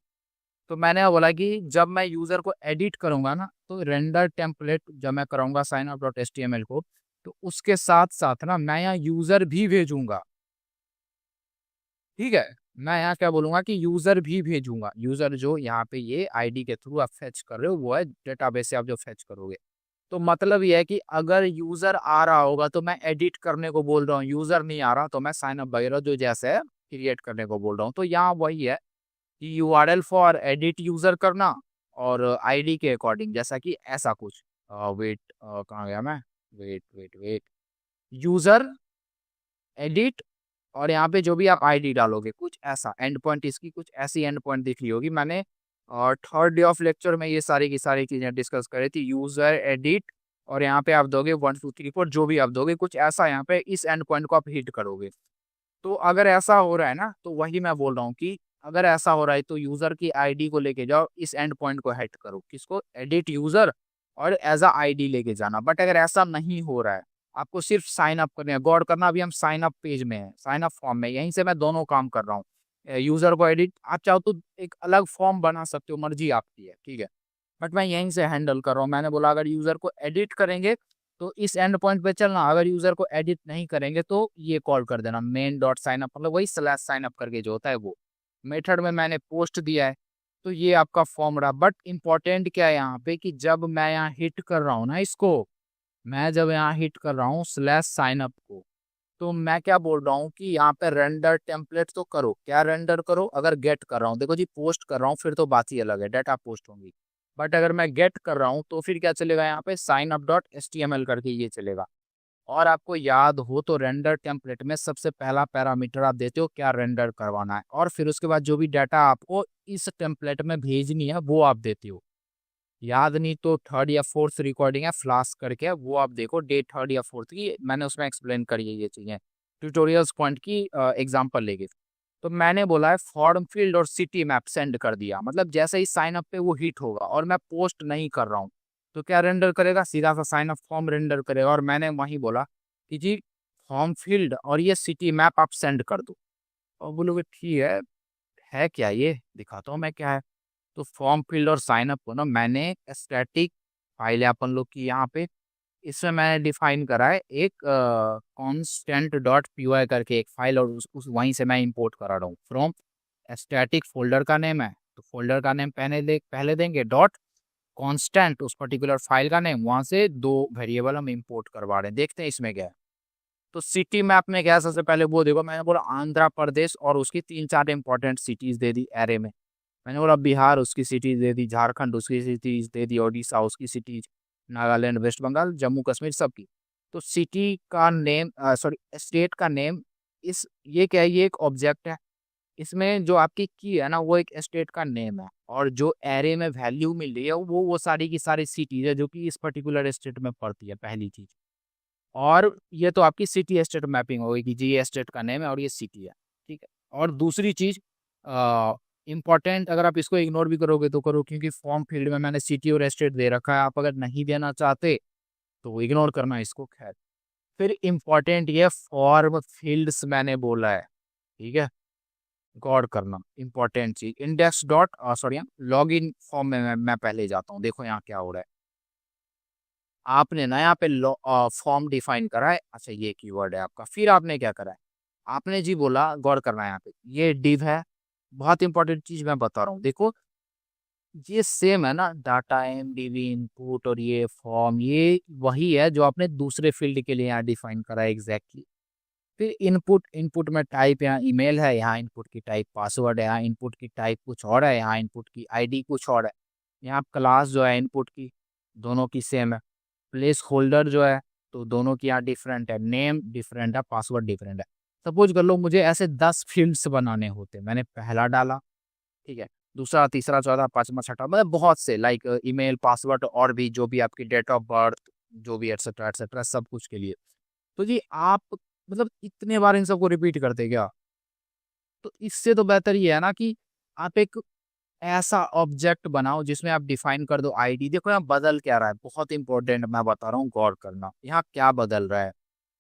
तो मैंने बोला कि जब मैं यूज़र को एडिट करूँगा ना, तो रेंडर टेम्पलेट जब मैं कराऊँगा साइन अप डॉट एचटीएमएल को, तो उसके साथ-साथ ना मैं यहाँ यूज़र भी भेजूँगा, ठीक है? मैं यहाँ क्या बोलूँगा कि यूज़र भी भेजूँगा। यूज़र जो यहाँ पे ये आईडी के थ्रू आप फेच कर रहे हो, वो है डेटाबेस से आप जो फेच करोगे। तो मतलब ये है कि अगर यूज़र आ रहा होगा तो मैं एडिट करने को बोल रहा हूँ, यूज़र नहीं आ रहा तो मैं साइन अप वगैरह जो जैसे है क्रिएट करने को बोल रहा हूँ। तो यहाँ वही है कि यूआरएल फॉर एडिट यूज़र करना और आईडी के अकॉर्डिंग, जैसा कि ऐसा कुछ वेट कहाँ गया मैं? वेट यूज़र एडिट, और यहाँ पे जो भी आप आईडी डालोगे कुछ ऐसा एंड पॉइंट, इसकी कुछ ऐसी एंड पॉइंट दिख रही होगी। मैंने और थर्ड डे ऑफ लेक्चर में ये सारी की सारी चीज़ें डिस्कस करी थी, यूज़र एडिट, और यहाँ पे आप दोगे 1 2 3 4 जो भी आप दोगे कुछ ऐसा, यहाँ पे इस एंड पॉइंट को आप हिट करोगे। तो अगर ऐसा हो रहा है ना, तो वही मैं बोल रहा हूँ कि अगर ऐसा हो रहा है तो यूज़र की आईडी को लेके जाओ, इस एंड पॉइंट को हिट करो, किसको, एडिट यूज़र, और एज अ आईडी लेके जाना। बट अगर ऐसा नहीं हो रहा है, आपको सिर्फ साइन अप करने हैं, गौर करना अभी हम साइन अप पेज में हैं, साइन अप फॉर्म में, यहीं से मैं दोनों काम कर रहा हूँ। यूज़र को एडिट आप चाहो तो एक अलग फॉर्म बना सकते हो, मर्जी आपकी है, ठीक है? बट मैं यहीं से हैंडल कर रहा हूँ। मैंने बोला अगर यूज़र को एडिट करेंगे तो इस एंड पॉइंट पे चलना, अगर यूज़र को एडिट नहीं करेंगे तो ये कॉल कर देना मेन डॉट साइन अप, मतलब वही स्लैश साइन अप करके जो होता है वो। मेथड में मैंने पोस्ट दिया है, तो ये आपका फॉर्म रहा। बट इम्पोर्टेंट क्या है यहाँ पे कि जब मैं यहाँ हिट कर रहा हूँ ना इसको, मैं जब यहाँ हिट कर रहा हूँ स्लैश साइन अप को, तो मैं क्या बोल रहा हूँ कि यहाँ पे रेंडर टेम्पलेट तो करो। क्या रेंडर करो? अगर गेट कर रहा हूँ, देखो जी पोस्ट कर रहा हूँ फिर तो बात ही अलग है, डाटा पोस्ट होंगी। बट अगर मैं गेट कर रहा हूँ तो फिर क्या चलेगा, यहाँ पे साइन अप डॉट एचटीएमएल करके ये चलेगा। और आपको याद हो तो रेंडर टेम्पलेट में सबसे पहला पैरामीटर आप देते हो क्या रेंडर करवाना है, और फिर उसके बाद जो भी डाटा आपको इस टेम्पलेट में भेजनी है वो आप देते हो। याद नहीं तो थर्ड या फोर्थ रिकॉर्डिंग है फ्लास्क करके, वो आप देखो, डे थर्ड या फोर्थ की, मैंने उसमें एक्सप्लेन करी है ये चीज़ें, ट्यूटोरियल्स पॉइंट की एग्जांपल लेके। तो मैंने बोला है फॉर्म फील्ड और सिटी मैप सेंड कर दिया, मतलब जैसे ही साइन अप पे वो हिट होगा और मैं पोस्ट नहीं कर रहा हूँ, तो क्या रेंडर करेगा, सीधा सा साइन अप फॉर्म रेंडर करेगा। और मैंने वहीं बोला कि जी फॉर्म फील्ड और ये सिटी मैप आप सेंड कर दो, और बोलोगे ठीक है क्या ये, दिखाता हूँ मैं क्या है। तो फॉर्म फील्ड और साइन अप को ना मैंने स्टैटिक फाइल है अपन लोग की यहाँ पे, इसमें मैंने डिफाइन करा है एक कांस्टेंट डॉट पी करके एक फाइल, और उस वहीं से मैं इंपोर्ट करा रहा हूँ फ्रॉम स्टैटिक। फोल्डर का नेम है तो फोल्डर का नेम पहले देंगे, डॉट कांस्टेंट उस पर्टिकुलर फाइल का नेम, वहां से 2 वेरिएबल हम इंपोर्ट करवा रहे हैं। देखते हैं इसमें क्या है। तो सिटी मैप में क्या है, सबसे पहले वो देखो, मैंने बोला आंध्र प्रदेश और उसकी 3-4 इंपॉर्टेंट सिटीज दे दी एरे में। मैंने बोला बिहार उसकी सिटीज दे दी, झारखंड उसकी सिटीज दे दी, ओडिशा उसकी सिटीज, नागालैंड, वेस्ट बंगाल, जम्मू कश्मीर सबकी। तो सिटी का नेम, सॉरी स्टेट का नेम, इस ये क्या है, ये एक ऑब्जेक्ट है, इसमें जो आपकी की है ना वो एक स्टेट का नेम है, और जो एरे में वैल्यू मिल रही है वो सारी की सारी सिटीज है जो कि इस पर्टिकुलर स्टेट में पड़ती है, पहली चीज। और ये तो आपकी सिटी स्टेट मैपिंग हो गई कि जी ये स्टेट का नेम है और ये सिटी है, ठीक है। और दूसरी चीज इम्पॉर्टेंट, अगर आप इसको इग्नोर भी करोगे तो करो, क्योंकि फॉर्म फील्ड में मैंने सिटी और स्टेट दे रखा है, आप अगर नहीं देना चाहते तो इग्नोर करना इसको, खैर। फिर इम्पॉर्टेंट ये फॉर्म फील्ड्स मैंने बोला है, ठीक है, गौर करना इंपॉर्टेंट चीज। Index dot sorry log in form में मैं पहले जाता हूँ, देखो यहाँ क्या हो रहा है। आपने ना यहाँ पे फॉर्म डिफाइन करा है, अच्छा ये कीवर्ड है आपका। फिर आपने क्या करा है, आपने जी बोला, गौर करना है यहाँ पे, ये डिव है। बहुत इंपॉर्टेंट चीज मैं बता रहा हूँ, देखो ये सेम है ना, डाटा एम डीबी इनपुट और ये फॉर्म, ये वही है जो आपने दूसरे फील्ड के लिए यहाँ डिफाइन करा है एग्जैक्टली। फिर इनपुट, इनपुट में टाइप यहाँ ईमेल है, यहाँ इनपुट की टाइप पासवर्ड है, यहाँ इनपुट की टाइप कुछ और है, यहाँ इनपुट की आईडी कुछ और है। यहाँ क्लास जो है इनपुट की, दोनों की सेम है। प्लेस होल्डर जो है तो दोनों की यहाँ डिफरेंट है, नेम डिफरेंट है, पासवर्ड डिफरेंट है। सपोज कर लो मुझे ऐसे 10 फील्ड्स बनाने होते, मैंने पहला डाला, ठीक है, दूसरा तीसरा चौथा पांचवा छठा, मतलब बहुत से, लाइक ईमेल पासवर्ड और भी जो भी आपकी डेट ऑफ बर्थ जो भी एटसेट्रा एटसेट्रा सब कुछ के लिए। तो जी आप मतलब इतने बार इन सबको रिपीट करते क्या? तो इससे तो बेहतर ये है ना कि आप एक ऐसा ऑब्जेक्ट बनाओ जिसमें आप डिफाइन कर दो आईडी। देखो यहाँ बदल क्या रहा है, बहुत इंपॉर्टेंट मैं बता रहा हूँ, गौर करना यहाँ क्या बदल रहा है।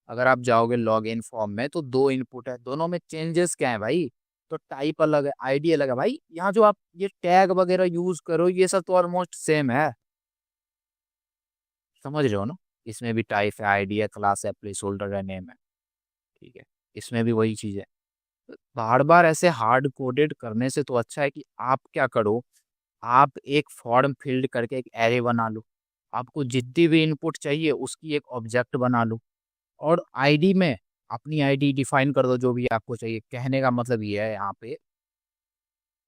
अगर आप जाओगे लॉग इन फॉर्म में तो दो इनपुट है, दोनों में चेंजेस क्या है भाई? तो टाइप अलग है, आईडी अलग है भाई। यहाँ जो आप ये टैग वगैरह यूज करो ये सब तो ऑलमोस्ट सेम है, समझ रहे हो ना? इसमें भी टाइप है, आईडी है, क्लास है, प्लेस होल्डर है, नेम है, ठीक है। इसमें भी वही चीज है। बार बार ऐसे हार्ड कोडेड करने से तो अच्छा है कि आप क्या करो, आप एक फॉर्म फिल्ड करके एक एरे बना लो, आपको जितनी भी इनपुट चाहिए उसकी एक ऑब्जेक्ट बना लो, और आईडी में अपनी आईडी डिफाइन कर दो जो भी आपको चाहिए। कहने का मतलब ये है यहाँ पे,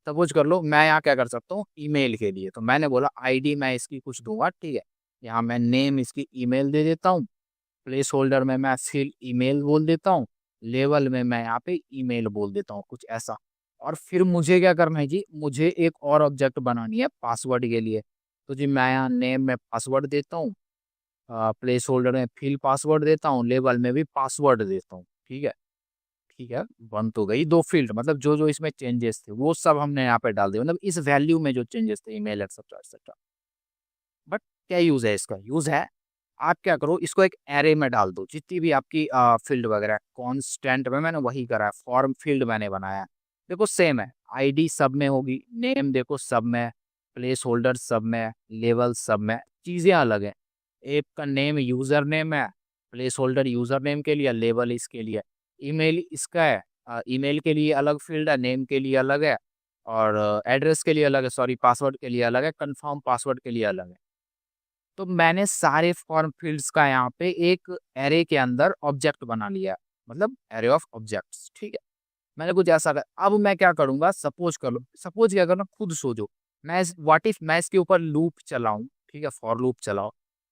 सपोज कर लो मैं यहाँ क्या कर सकता हूँ, ईमेल के लिए तो मैंने बोला आईडी मैं इसकी कुछ दूंगा, ठीक है। यहाँ मैं नेम इसकी ईमेल दे देता हूँ, प्लेस होल्डर में मैं फिर ईमेल बोल देता हूँ, लेवल में मैं यहाँ पे ईमेल बोल देता हूँ, कुछ ऐसा। और फिर मुझे क्या करना है जी, मुझे एक और ऑब्जेक्ट बनानी है पासवर्ड के लिए। तो जी मैं यहाँ नेम में पासवर्ड देता हूँ, प्लेस होल्डर में फिल पासवर्ड देता हूँ, लेवल में भी पासवर्ड देता हूँ, ठीक है। ठीक है, बन तो गई दो फील्ड, मतलब जो जो इसमें चेंजेस थे वो सब हमने यहाँ पे डाल दिया, मतलब इस वैल्यू में जो चेंजेस थे, ईमेल एक्सेट्रा एक्सेट्रा। बट क्या यूज है इसका? यूज है, आप क्या करो इसको एक एरे में डाल दो, जितनी भी आपकी फील्ड वगैरह कांस्टेंट में, मैंने वही करा है, फॉर्म फील्ड मैंने बनाया है। देखो सेम है, आईडी सब में होगी, नेम देखो सब में, प्लेस होल्डर सब में, लेवल सब में, चीजें अलग है। ऐप का नेम यूजर नेम है, प्लेस होल्डर यूजर नेम के लिए, लेवल इसके लिए, ईमेल इसका है, ईमेल के लिए अलग फील्ड है, नेम के लिए अलग है, और एड्रेस के लिए अलग है, सॉरी पासवर्ड के लिए अलग है, कंफर्म पासवर्ड के लिए अलग है। तो मैंने सारे फॉर्म फील्ड्स का यहाँ पे एक एरे के अंदर ऑब्जेक्ट बना लिया, मतलब एरे ऑफ ऑब्जेक्ट्स, ठीक है। मैंने कुछ ऐसा कर, अब मैं क्या करूंगा, सपोज कर लो, सपोज क्या करना खुद सोचो, व्हाट इफ मैं इसके ऊपर लूप चलाऊं, ठीक है, फॉर लूप चलाओ,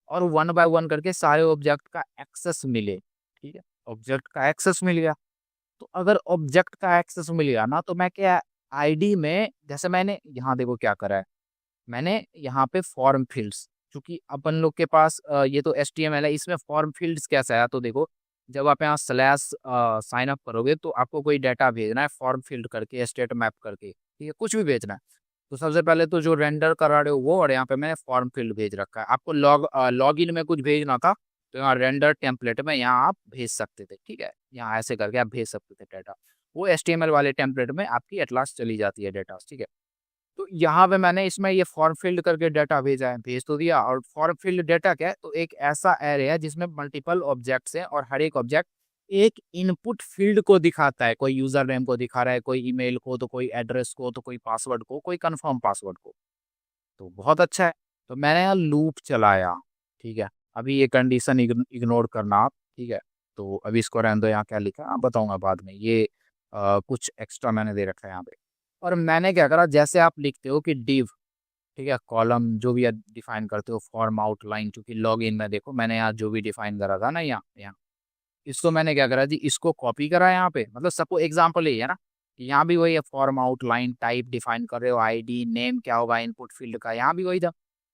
और वन बाय वन करके सारे ऑब्जेक्ट का एक्सेस मिले, ठीक है, ऑब्जेक्ट का एक्सेस मिल गया। तो अगर ऑब्जेक्ट का एक्सेस मिल गया ना, तो मैं क्या, आईडी में जैसे मैंने यहाँ देखो क्या करा है, मैंने यहाँ पे फॉर्म फील्ड्स, क्योंकि अपन लोग के पास ये तो HTML है, इसमें फॉर्म फील्ड्स कैसा है, तो देखो जब आप यहाँ स्लैश साइन अप करोगे तो आपको कोई डाटा भेजना है फॉर्म फील्ड करके, स्टेट मैप करके, ठीक है, कुछ भी भेजना है। तो सबसे पहले तो जो रेंडर करा रहे हो वो, और यहाँ पे मैंने फॉर्म फील्ड भेज रखा है। आपको लॉग इन में कुछ भेजना था तो यहाँ रेंडर टेम्पलेट में यहाँ आप भेज सकते थे, ठीक है, यहाँ ऐसे करके आप भेज सकते थे डाटा। वो HTML वाले टेम्पलेट में आपकी एट लास्ट चली जाती है डाटा, ठीक है। तो यहाँ पे मैंने इसमें ये फॉर्म फील्ड करके डाटा भेजा है, भेज तो दिया। और फॉर्म फील्ड डाटा क्या है, तो एक ऐसा एरे है जिसमें मल्टीपल ऑब्जेक्ट्स हैं, और हर एक ऑब्जेक्ट एक इनपुट फील्ड को दिखाता है, कोई यूजर नेम को दिखा रहा है, कोई ईमेल को, तो कोई एड्रेस को, तो कोई पासवर्ड को, कोई कंफर्म पासवर्ड को। तो बहुत अच्छा है। तो मैंने यहाँ लूप चलाया, ठीक है। अभी ये कंडीशन इग्नोर करना आप, ठीक है। तो अभी इसको रहने दो, यहाँ क्या लिखा आप बताऊंगा बाद में, ये कुछ एक्स्ट्रा मैंने दे रखा है यहाँ पे। और मैंने क्या करा, जैसे आप लिखते हो कि डिव, ठीक है, कॉलम जो भी डिफाइन करते हो, फॉर्म आउटलाइन, क्योंकि लॉग इन में देखो मैंने यहाँ जो भी डिफाइन करा था ना, यहाँ यहाँ इसको मैंने क्या करा जी, इसको कॉपी करा यहाँ पे, मतलब सबको एग्जाम्पल ये है ना, यहाँ भी वही है, फॉर्म आउटलाइन टाइप डिफाइन कर रहे हो, आईडी नेम क्या होगा इनपुट फील्ड का, यहाँ भी वही था,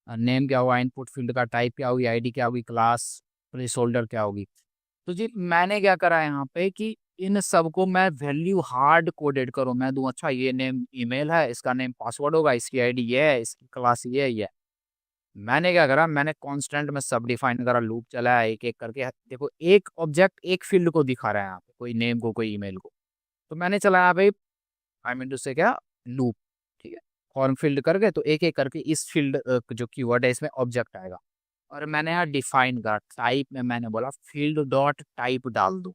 नेम क्या होगा इनपुट फील्ड का, टाइप क्या होगी, आईडी क्या होगी, क्लास प्लेस होल्डर क्या होगी। तो जी मैंने क्या करा है यहाँ पे कि इन सबको मैं वैल्यू हार्ड कोडेड करूँ, मैं दूं अच्छा ये नेम ईमेल है, इसका नेम पासवर्ड होगा, इसकी आईडी ये है, इसकी क्लास ये है ये है। मैंने क्या करा, मैंने कांस्टेंट में सब डिफाइन करा, लूप चलाया एक एक करके। देखो एक ऑब्जेक्ट एक फील्ड को दिखा रहा है यहाँ पे, कोई नेम को कोई ईमेल को, तो मैंने चलाया भाई आई मीन टू से क्या लूप, ठीक है। फॉर्म फील्ड करके तो एक एक करके इस फील्ड जो कीवर्ड है इसमें ऑब्जेक्ट आएगा। और मैंने यहाँ डिफाइन करा टाइप में, मैंने बोला फील्ड डॉट टाइप डाल दो।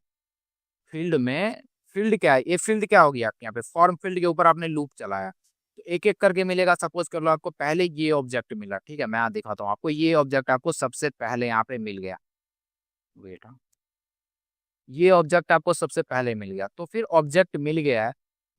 फील्ड में फील्ड क्या है, ये फील्ड क्या होगी आपके यहाँ पे, फॉर्म फील्ड के ऊपर आपने लूप चलाया तो एक एक करके मिलेगा। सपोज कर लो आपको पहले ये ऑब्जेक्ट मिला, ठीक है, मैं यहाँ दिखाता हूँ आपको, ये ऑब्जेक्ट आपको सबसे पहले यहाँ पे मिल गया, वेट, ये ऑब्जेक्ट आपको सबसे पहले मिल गया। तो फिर ऑब्जेक्ट मिल गया है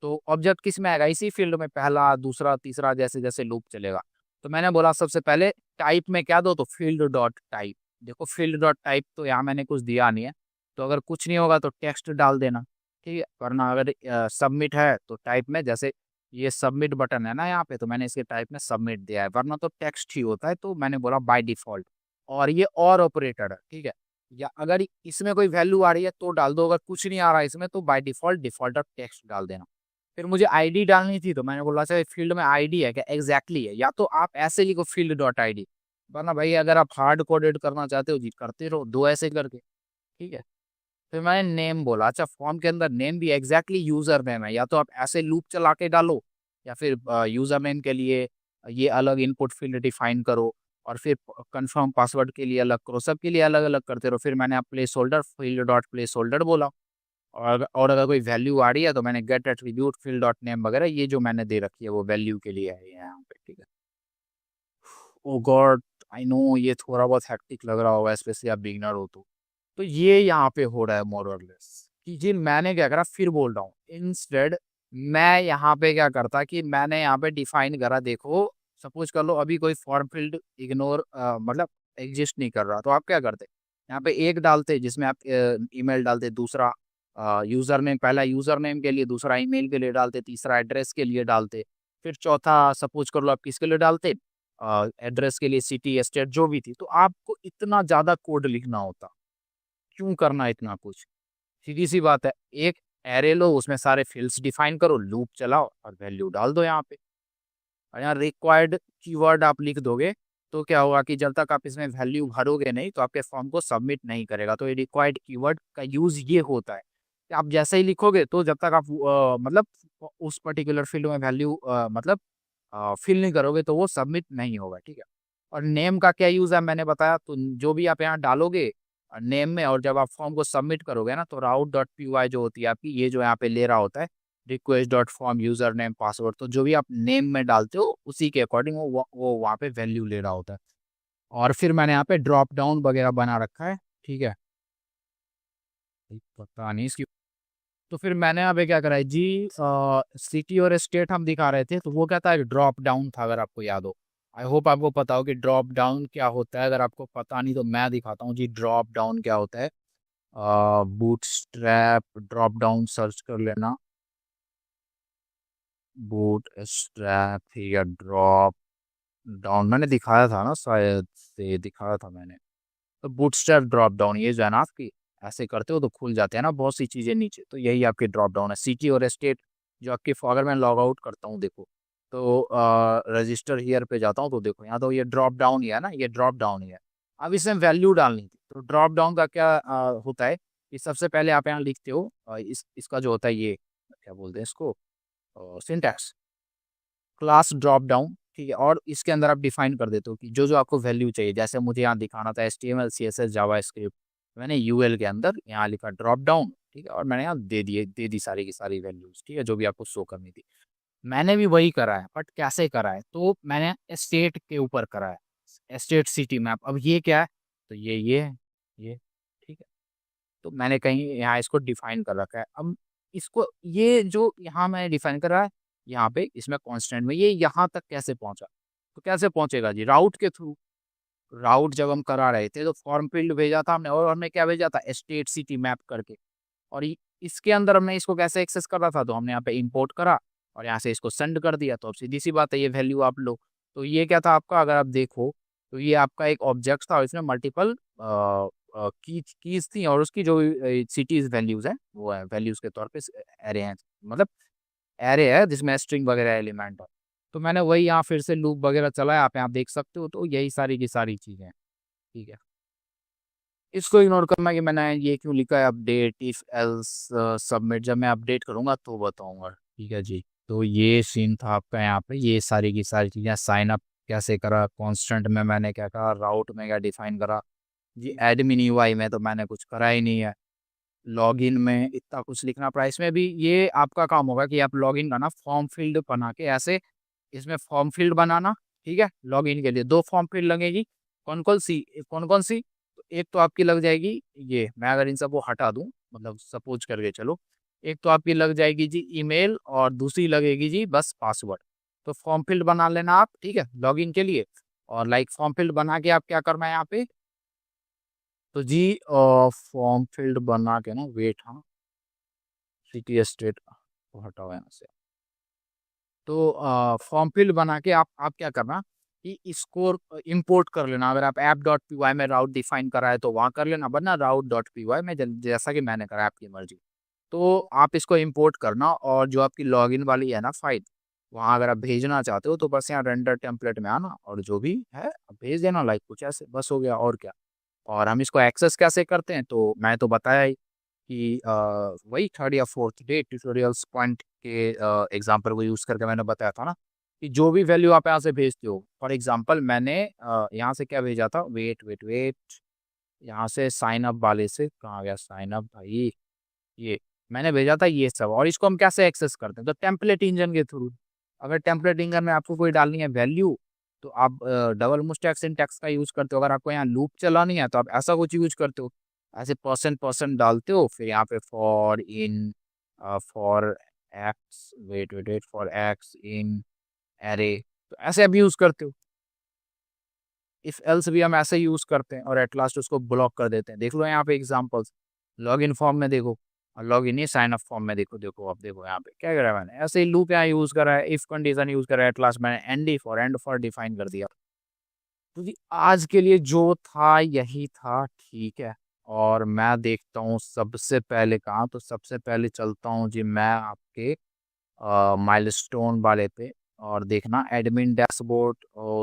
तो ऑब्जेक्ट किस में आएगा, इसी फील्ड में, पहला दूसरा तीसरा जैसे जैसे लूप चलेगा। तो मैंने बोला सबसे पहले टाइप में क्या दो, तो फील्ड डॉट टाइप। देखो फील्ड डॉट टाइप तो यहाँ मैंने कुछ दिया नहीं है, तो अगर कुछ नहीं होगा तो टेक्स्ट डाल देना, ठीक है। वरना अगर सबमिट है तो टाइप में, जैसे ये सबमिट बटन है ना यहाँ पे, तो मैंने इसके टाइप में सबमिट दिया है, वरना तो टेक्स्ट ही होता है, तो मैंने बोला बाय डिफॉल्ट। और ये और ऑपरेटर है, ठीक है, या अगर इसमें कोई वैल्यू आ रही है तो डाल दो, अगर कुछ नहीं आ रहा है इसमें तो by default default of text डाल देना। फिर मुझे आईडी डालनी थी तो मैंने बोला अच्छा फील्ड में आईडी है क्या, एग्जैक्टली है, या तो आप ऐसे लिखो फील्ड डॉट आईडी, वरना भाई अगर आप हार्ड कोडेड करना चाहते हो जी करते रहो दो ऐसे करके, ठीक है। फिर मैंने नेम बोला, अच्छा फॉर्म के अंदर नेम भी एग्जैक्टली यूजर नेम है, या तो आप ऐसे लूप चला के डालो, या फिर यूजर नेम के लिए ये अलग इनपुट फील्ड डिफाइन करो, और फिर कंफर्म पासवर्ड के लिए अलग करो, सबके लिए अलग अलग करते रहो। फिर मैंने आप place holder field dot place holder बोला, और अगर कोई वैल्यू आ रही है तो मैंने get attribute field dot name वगैरह, ये जो मैंने दे रखी है वो वैल्यू के लिए है यहाँ पे, ठीक है। ओ गॉड, आई नो ये थोड़ा बहुत हैक्टिक लग रहा होगा, स्पेशली आप बिगनर हो तो ये यहाँ पे हो रहा है मोर और लेस कि जी मैंने क्या करा, फिर बोल रहा हूँ, इंस्टेड मैं यहाँ पे क्या करता कि मैंने यहाँ पे डिफाइन करा, देखो सपोज कर लो अभी कोई फॉर्म फील्ड इग्नोर मतलब एग्जिस्ट नहीं कर रहा, तो आप क्या करते, यहाँ पे एक डालते जिसमें आप ईमेल डालते, दूसरा यूजर नेम, पहला यूजर नेम के लिए, दूसरा ईमेल के लिए डालते, तीसरा एड्रेस के लिए डालते, फिर चौथा सपोज कर लो आप किसके लिए डालते, एड्रेस के लिए, सिटी स्टेट जो भी थी। तो आपको इतना ज्यादा कोड लिखना होता, क्यों करना इतना कुछ, सीधी सी बात है, एक एरे लो उसमें सारे फील्ड्स डिफाइन करो, लूप चलाओ और वैल्यू डाल दो यहाँ पे। और यहाँ रिक्वायर्ड कीवर्ड आप लिख दोगे तो क्या होगा कि जब तक आप इसमें वैल्यू भरोगे नहीं तो आपके फॉर्म को सबमिट नहीं करेगा। तो ये रिक्वायर्ड कीवर्ड का यूज ये होता है कि आप जैसे ही लिखोगे तो जब तक आप मतलब उस पर्टिकुलर फील्ड में वैल्यू मतलब फिल नहीं करोगे तो वो सबमिट नहीं होगा, ठीक है। और नेम का क्या यूज है मैंने बताया, तो जो भी आप यहाँ डालोगे नेम में, और जब आप फॉर्म को सबमिट करोगे ना तो राउट डॉट पी वाई जो होती है आपकी, ये जो यहाँ पे ले रहा होता है request dot form user name password, तो जो भी आप नेम में डालते हो उसी के अकॉर्डिंग वो वहाँ पे वैल्यू ले रहा होता है। और फिर मैंने यहाँ पे ड्रॉप डाउन वगैरह बना रखा है, ठीक है, पता नहीं इसकी। तो फिर मैंने यहाँ पे क्या करा है जी, सिटी और स्टेट हम दिखा रहे थे तो वो क्या था, ड्रॉप डाउन था, अगर आपको याद हो। आई होप आपको पता हो कि ड्रॉप डाउन क्या होता है, अगर आपको पता नहीं तो मैं दिखाता हूँ जी ड्रॉप डाउन क्या होता है। बूटस्ट्रैप ड्रॉप डाउन सर्च कर लेना, बूट स्ट्रैप, ठीक है, ड्रॉप डाउन मैंने दिखाया था ना, शायद से दिखाया था मैंने। तो बूटस्ट्रैप ड्रॉप डाउन ये जो है ना आपकी, ऐसे करते हो तो खुल जाते हैं ना बहुत सी चीज़ें नीचे, तो यही आपकी ड्रॉप डाउन है। सिटी और स्टेट जो आपकी, अगर मैं लॉग आउट करता हूँ देखो, तो रजिस्टर हियर पे जाता हूँ तो देखो यहाँ तो ये ड्रॉप डाउन ही है ना, ये ड्रॉप डाउन ही है। अब इसमें वैल्यू डालनी थी, तो ड्रॉप डाउन का क्या होता है कि सबसे पहले आप यहाँ लिखते हो इसका जो होता है ये क्या बोलते हैं इसको, सिंटैक्स, क्लास ड्रॉप डाउन, ठीक है। और इसके अंदर आप डिफाइन कर देते हो कि जो जो आपको वैल्यू चाहिए, जैसे मुझे यहाँ दिखाना था HTML CSS जावास्क्रिप्ट, मैंने UL के अंदर यहाँ लिखा ड्रॉप डाउन, ठीक है, और मैंने यहाँ दे दी सारी की सारी वैल्यूज, ठीक है, जो भी आपको शो करनी थी। मैंने भी वही करा है, बट कैसे करा है, तो मैंने स्टेट के ऊपर करा है, स्टेट सिटी मैप। अब ये क्या है, तो ये है ये, ठीक है। तो मैंने कहीं यहाँ इसको डिफाइन कर रखा है। अब इसको ये जो यहाँ मैंने डिफाइन करा है यहाँ पे इसमें कांस्टेंट में, ये यहाँ तक कैसे पहुंचा, तो कैसे पहुंचेगा जी, राउट के थ्रू। राउट जब हम करा रहे थे तो फॉर्म फील्ड भेजा था हमने, और हमने क्या भेजा था, स्टेट सिटी मैप करके। और इसके अंदर हमने इसको कैसे एक्सेस करा था, तो हमने यहाँ पे इंपोर्ट करा और यहाँ से इसको सेंड कर दिया, तो अब सीधी सी बात है ये वैल्यू आप लो। तो ये क्या था आपका, अगर आप देखो तो ये आपका एक ऑब्जेक्ट था और इसमें मल्टीपल कीज थी, और उसकी जो सिटीज वैल्यूज है वो है वैल्यूज के तौर पे एरे हैं, मतलब एरे है जिसमें स्ट्रिंग वगैरह एलिमेंट है। तो मैंने वही यहाँ फिर से लूप वगैरह चलाया, आप यहाँ देख सकते हो, तो यही सारी की सारी चीजें हैं। ठीक है, इसको इग्नोर करना कि मैंने ये क्यों लिखा है अपडेट इफ एल्स सबमिट, जब मैं अपडेट करूंगा तो बताऊंगा। ठीक है जी, तो ये सीन था आपका यहाँ पे, ये सारी की सारी चीजें, साइन अप कैसे करा, कांस्टेंट में मैंने क्या करा, राउट में क्या डिफाइन करा जी, एडमिन यूआई में तो मैंने कुछ करा ही नहीं है, लॉगिन में इतना कुछ लिखना पड़ा। इसमें भी ये आपका काम होगा कि आप लॉगिन करना, फॉर्म फील्ड बना के ऐसे इसमें फॉर्म फील्ड बनाना। ठीक है, लॉगिन के लिए 2 फॉर्म फील्ड लगेगी, कौन कौन सी, तो एक तो आपकी लग जाएगी ये, मैं अगर इन सबको हटा दूं, मतलब सपोज करके चलो, एक तो आपकी लग जाएगी जी ईमेल और दूसरी लगेगी जी बस पासवर्ड। तो फॉर्म फील्ड बना लेना आप, ठीक है, लॉगिन के लिए। और लाइक फॉर्म फील्ड बना के आप क्या करना है यहाँ पे, तो जी फॉर्म फील्ड बना के ना, वेट, हाँ, सिटी स्टेट को हटाओ यहाँ से। तो फॉर्म फील्ड बना के आप क्या करना कि इसको इंपोर्ट कर लेना, अगर आप ऐप डॉट पी वाई में राउट डिफाइन करा है तो वहाँ कर लेना, वरना राउट डॉट पी वाई में जैसा कि मैंने करा है, आपकी मर्जी। तो आप इसको इंपोर्ट करना, और जो आपकी लॉगिन वाली है ना फाइल, वहाँ अगर आप भेजना चाहते हो तो बस यहाँ रेंडर टेम्पलेट में आना और जो भी है आप भेज देना, लाइक कुछ ऐसे, बस हो गया और क्या। और हम इसको एक्सेस कैसे करते हैं, तो मैं तो बताया ही कि वही थर्ड या फोर्थ डे ट्यूटोरियल्स पॉइंट के एग्जाम्पल को यूज़ करके मैंने बताया था ना, कि जो भी वैल्यू आप यहाँ से भेजते हो, फॉर एग्जाम्पल मैंने यहाँ से क्या भेजा था, वेट वेट वेट, यहाँ से साइन अप वाले से कहाँ गया साइन अप भाई, ये मैंने भेजा था ये सब। और इसको हम कैसे एक्सेस करते हैं, तो टेम्पलेट इंजन के थ्रू। अगर टेम्पलेट इंजन में आपको कोई डालनी है वैल्यू, तो आप डबल मुस्टैक सिंटैक्स का यूज करते हो। अगर आपको यहाँ लूप चलानी है तो आप ऐसा कुछ यूज करते हो, ऐसे परसेंट परसेंट डालते हो, फिर यहाँ पे for in, for x, wait wait wait, for x in array, तो ऐसे आप यूज करते हो। इफ एल्स भी हम ऐसे यूज करते हैं और एट लास्ट उसको ब्लॉक कर देते हैं। देख लो यहाँ पे एग्जांपल्स, लॉग इन फॉर्म में देखो, और लॉग इन ही साइन अप फॉर्म में देखो, देखो अब देखो यहाँ पे क्या करा है मैंने, ऐसे ही लूप यहाँ यूज करा है, इफ कंडीशन यूज करा है, एट लास्ट मैंने एंड फॉर डिफाइन कर दिया। तो जी आज के लिए जो था यही था, ठीक है। और मैं देखता हूँ सबसे पहले कहाँ, तो सबसे पहले चलता हूँ जी मैं आपके माइलस्टोन वाले पे, और देखना एडमिन डैशबोर्ड,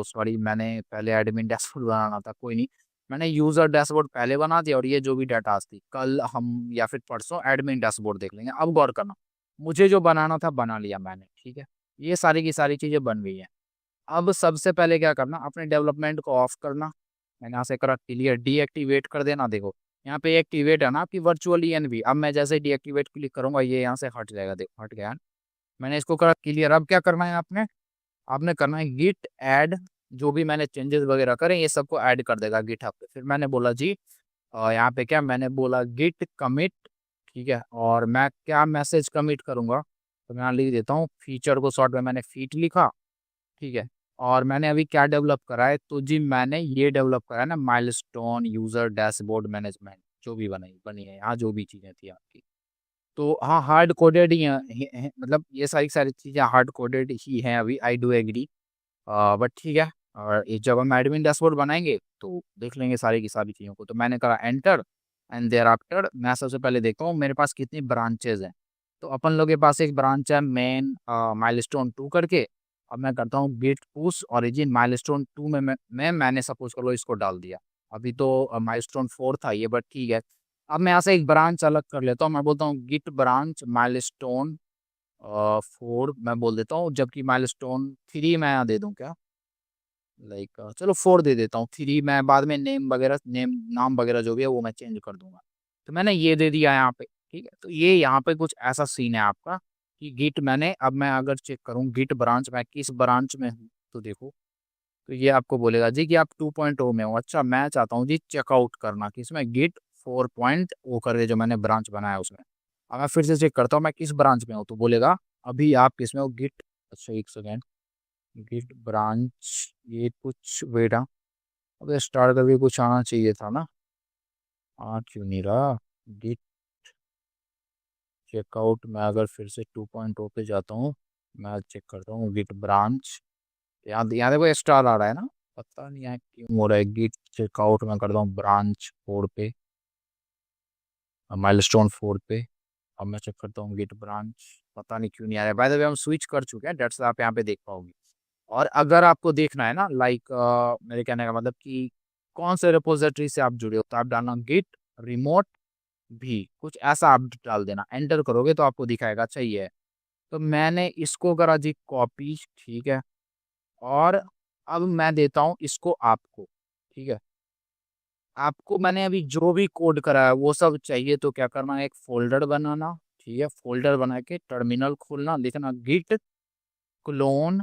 सॉरी मैंने पहले एडमिन डैशबोर्ड बनाना था, कोई नहीं, मैंने यूजर डैशबोर्ड पहले बना दिया, और ये जो भी डाटा थी कल हम या फिर परसों एडमिन डैशबोर्ड देख लेंगे। अब गौर करना, मुझे जो बनाना था बना लिया मैंने, ठीक है, ये सारी की सारी चीजें बन गई हैं। अब सबसे पहले क्या करना, अपने डेवलपमेंट को ऑफ करना, मैंने यहाँ से करा क्लियर, डीएक्टिवेट कर देना। देखो यहाँ पे एक्टिवेट है ना आपकी वर्चुअल ईएनवी, अब मैं जैसे डीएक्टिवेट क्लिक करूंगा ये यहाँ से हट जाएगा, देखो हट गया। मैंने इसको करा क्लियर। अब क्या करना है आपने, आपने करना है गिट ऐड, जो भी मैंने चेंजेस वगैरह करे ये सबको ऐड कर देगा गिटहब पे। फिर मैंने बोला जी यहाँ पे क्या, मैंने बोला गिट कमिट, ठीक है, और मैं क्या मैसेज कमिट करूंगा, तो मैं यहाँ लिख देता हूँ फीचर को, शॉर्ट में मैंने फीट लिखा, ठीक है। और मैंने अभी क्या डेवलप करा है, तो जी मैंने ये डेवलप करा है ना, माइलस्टोन यूजर डैशबोर्ड मैनेजमेंट, जो भी बनी है यहाँ, जो भी चीज़ें थी आपकी, तो हाँ हार्ड कोडेड ही हैं, मतलब ये सारी सारी चीज़ें हार्ड कोडेड ही हैं अभी, आई डू एग्री। बट ठीक है, और ये जब हम एडमिन डैशबोर्ड बनाएंगे तो देख लेंगे सारी की सारी चीज़ों को। तो मैंने करा एंटर, एंड देयर आफ्टर मैं सबसे पहले देखता हूँ मेरे पास कितनी ब्रांचेज हैं। तो अपन लोग के पास एक ब्रांच है मेन माइलस्टोन 2 करके। अब मैं करता हूँ गिट पुश ओरिजिन माइलस्टोन 2 में मैंने सपोज कर लो इसको डाल दिया। अभी तो माइलस्टोन 4 था ये, बट ठीक है। अब मैं यहाँ से एक ब्रांच अलग कर लेता हूँ, मैं बोलता हूँ गिट ब्रांच माइलस्टोन 4 मैं बोल देता हूँ, जबकि माइलस्टोन 3 मैं यहाँ दे दूँ क्या, लाइक चलो 4 दे देता हूँ, 3 मैं बाद में नेम वगैरह, नाम वगैरह जो भी है वो मैं चेंज कर दूंगा। तो मैंने ये दे दिया यहाँ पे, ठीक है। तो ये यहाँ पे कुछ ऐसा सीन है आपका कि गिट मैंने, अब मैं अगर चेक करूँ गिट ब्रांच मैं किस ब्रांच में हूँ, तो देखो, तो ये आपको बोलेगा जी कि आप 2.0 में हो। अच्छा मैं चाहता हूँ जी चेकआउट करना किसमें, गिट 4.0 करके जो मैंने ब्रांच बनाया उसमें। अब मैं फिर से चेक करता हूँ मैं किस ब्रांच में हूँ, तो बोलेगा अभी आप किस में हो, गिट, अच्छा एक सेकेंड, गिट ब्रांच, ये कुछ वेट, हाँ अब स्टार्ट करके कुछ आना चाहिए था ना, क्यों नहीं रहा, गिट, चेकआउट मैं अगर फिर से 2.0 पे जाता हूँ, मैं चेक करता हूँ गिट ब्रांच। यहाँ यहाँ देखो स्टार आ रहा है ना, पता नहीं है क्यों हो रहा है। गिट चेकआउट मैं करता हूँ ब्रांच 4 पे, माइलस्टोन 4 पे। अब मैं चेक करता हूँ गिट ब्रांच, पता नहीं क्यों नहीं आ रहा है। बाय द वे हम स्विच कर चुके हैं, डेट्स आप यहाँ पे देख पाओगे। और अगर आपको देखना है ना, लाइक मेरे कहने का मतलब कि कौन से रिपोजिटरी से आप जुड़े हो, तो आप डालना गिट रिमोट भी, कुछ ऐसा आप डाल देना। एंटर करोगे तो आपको दिखाएगा। अच्छा ये है, तो मैंने इसको करा जी कॉपी, ठीक है। और अब मैं देता हूँ इसको आपको, ठीक है। आपको मैंने अभी जो भी कोड करा है वो सब चाहिए, तो क्या करना है, एक फोल्डर बनाना, ठीक है। फोल्डर बना के टर्मिनल खोलना, लिखना गिट क्लोन,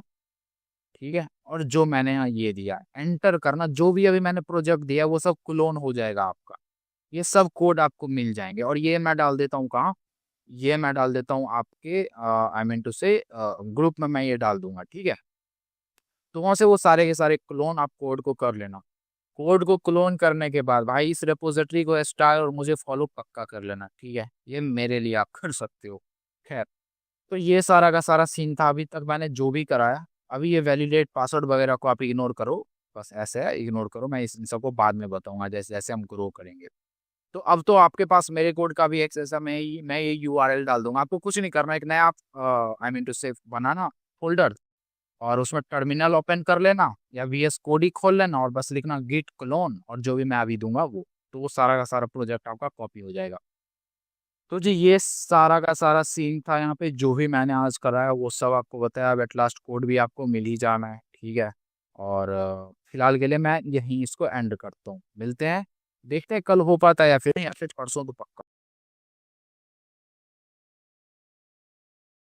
ठीक है। और जो मैंने यहाँ ये दिया एंटर करना, जो भी अभी मैंने प्रोजेक्ट दिया वो सब क्लोन हो जाएगा आपका। ये सब कोड आपको मिल जाएंगे। और ये मैं डाल देता हूँ कहाँ, ये मैं डाल देता हूँ आपके आई मीन टू से ग्रुप में मैं ये डाल दूंगा, ठीक है। तो वहां से वो सारे के सारे क्लोन आप कोड को कर लेना। कोड को क्लोन करने के बाद भाई इस रेपोजिटरी को स्टार और मुझे फॉलो पक्का कर लेना, ठीक है। ये मेरे लिए आप कर सकते हो। खैर, तो ये सारा का सारा सीन था अभी तक मैंने जो भी कराया। अभी ये वैलिडेट पासवर्ड वगैरह को आप इग्नोर करो, बस ऐसे है, इग्नोर करो। मैं इन सबको बाद में बताऊंगा जैसे जैसे हम ग्रो करेंगे। तो अब तो आपके पास मेरे कोड का भी एक्सेस है। मैं ये यूआरएल डाल दूंगा। आपको कुछ नहीं करना, एक नया आई मीन टू से बनाना फोल्डर, और उसमें टर्मिनल ओपन कर लेना या वीएस कोड ही खोल लेना, और बस लिखना गिट क्लोन, और जो भी मैं अभी दूंगा वो, तो वो सारा का सारा प्रोजेक्ट आपका कॉपी हो जाएगा। तो जी ये सारा का सारा सीन था यहाँ पे, जो भी मैंने आज कराया वो सब आपको बताया। अब एट लास्ट कोड भी आपको मिल ही जाना है, ठीक है। और फिलहाल के लिए मैं यहीं इसको एंड करता हूँ। मिलते हैं, देखते हैं कल हो पाता है या फिर परसों तो पक्का।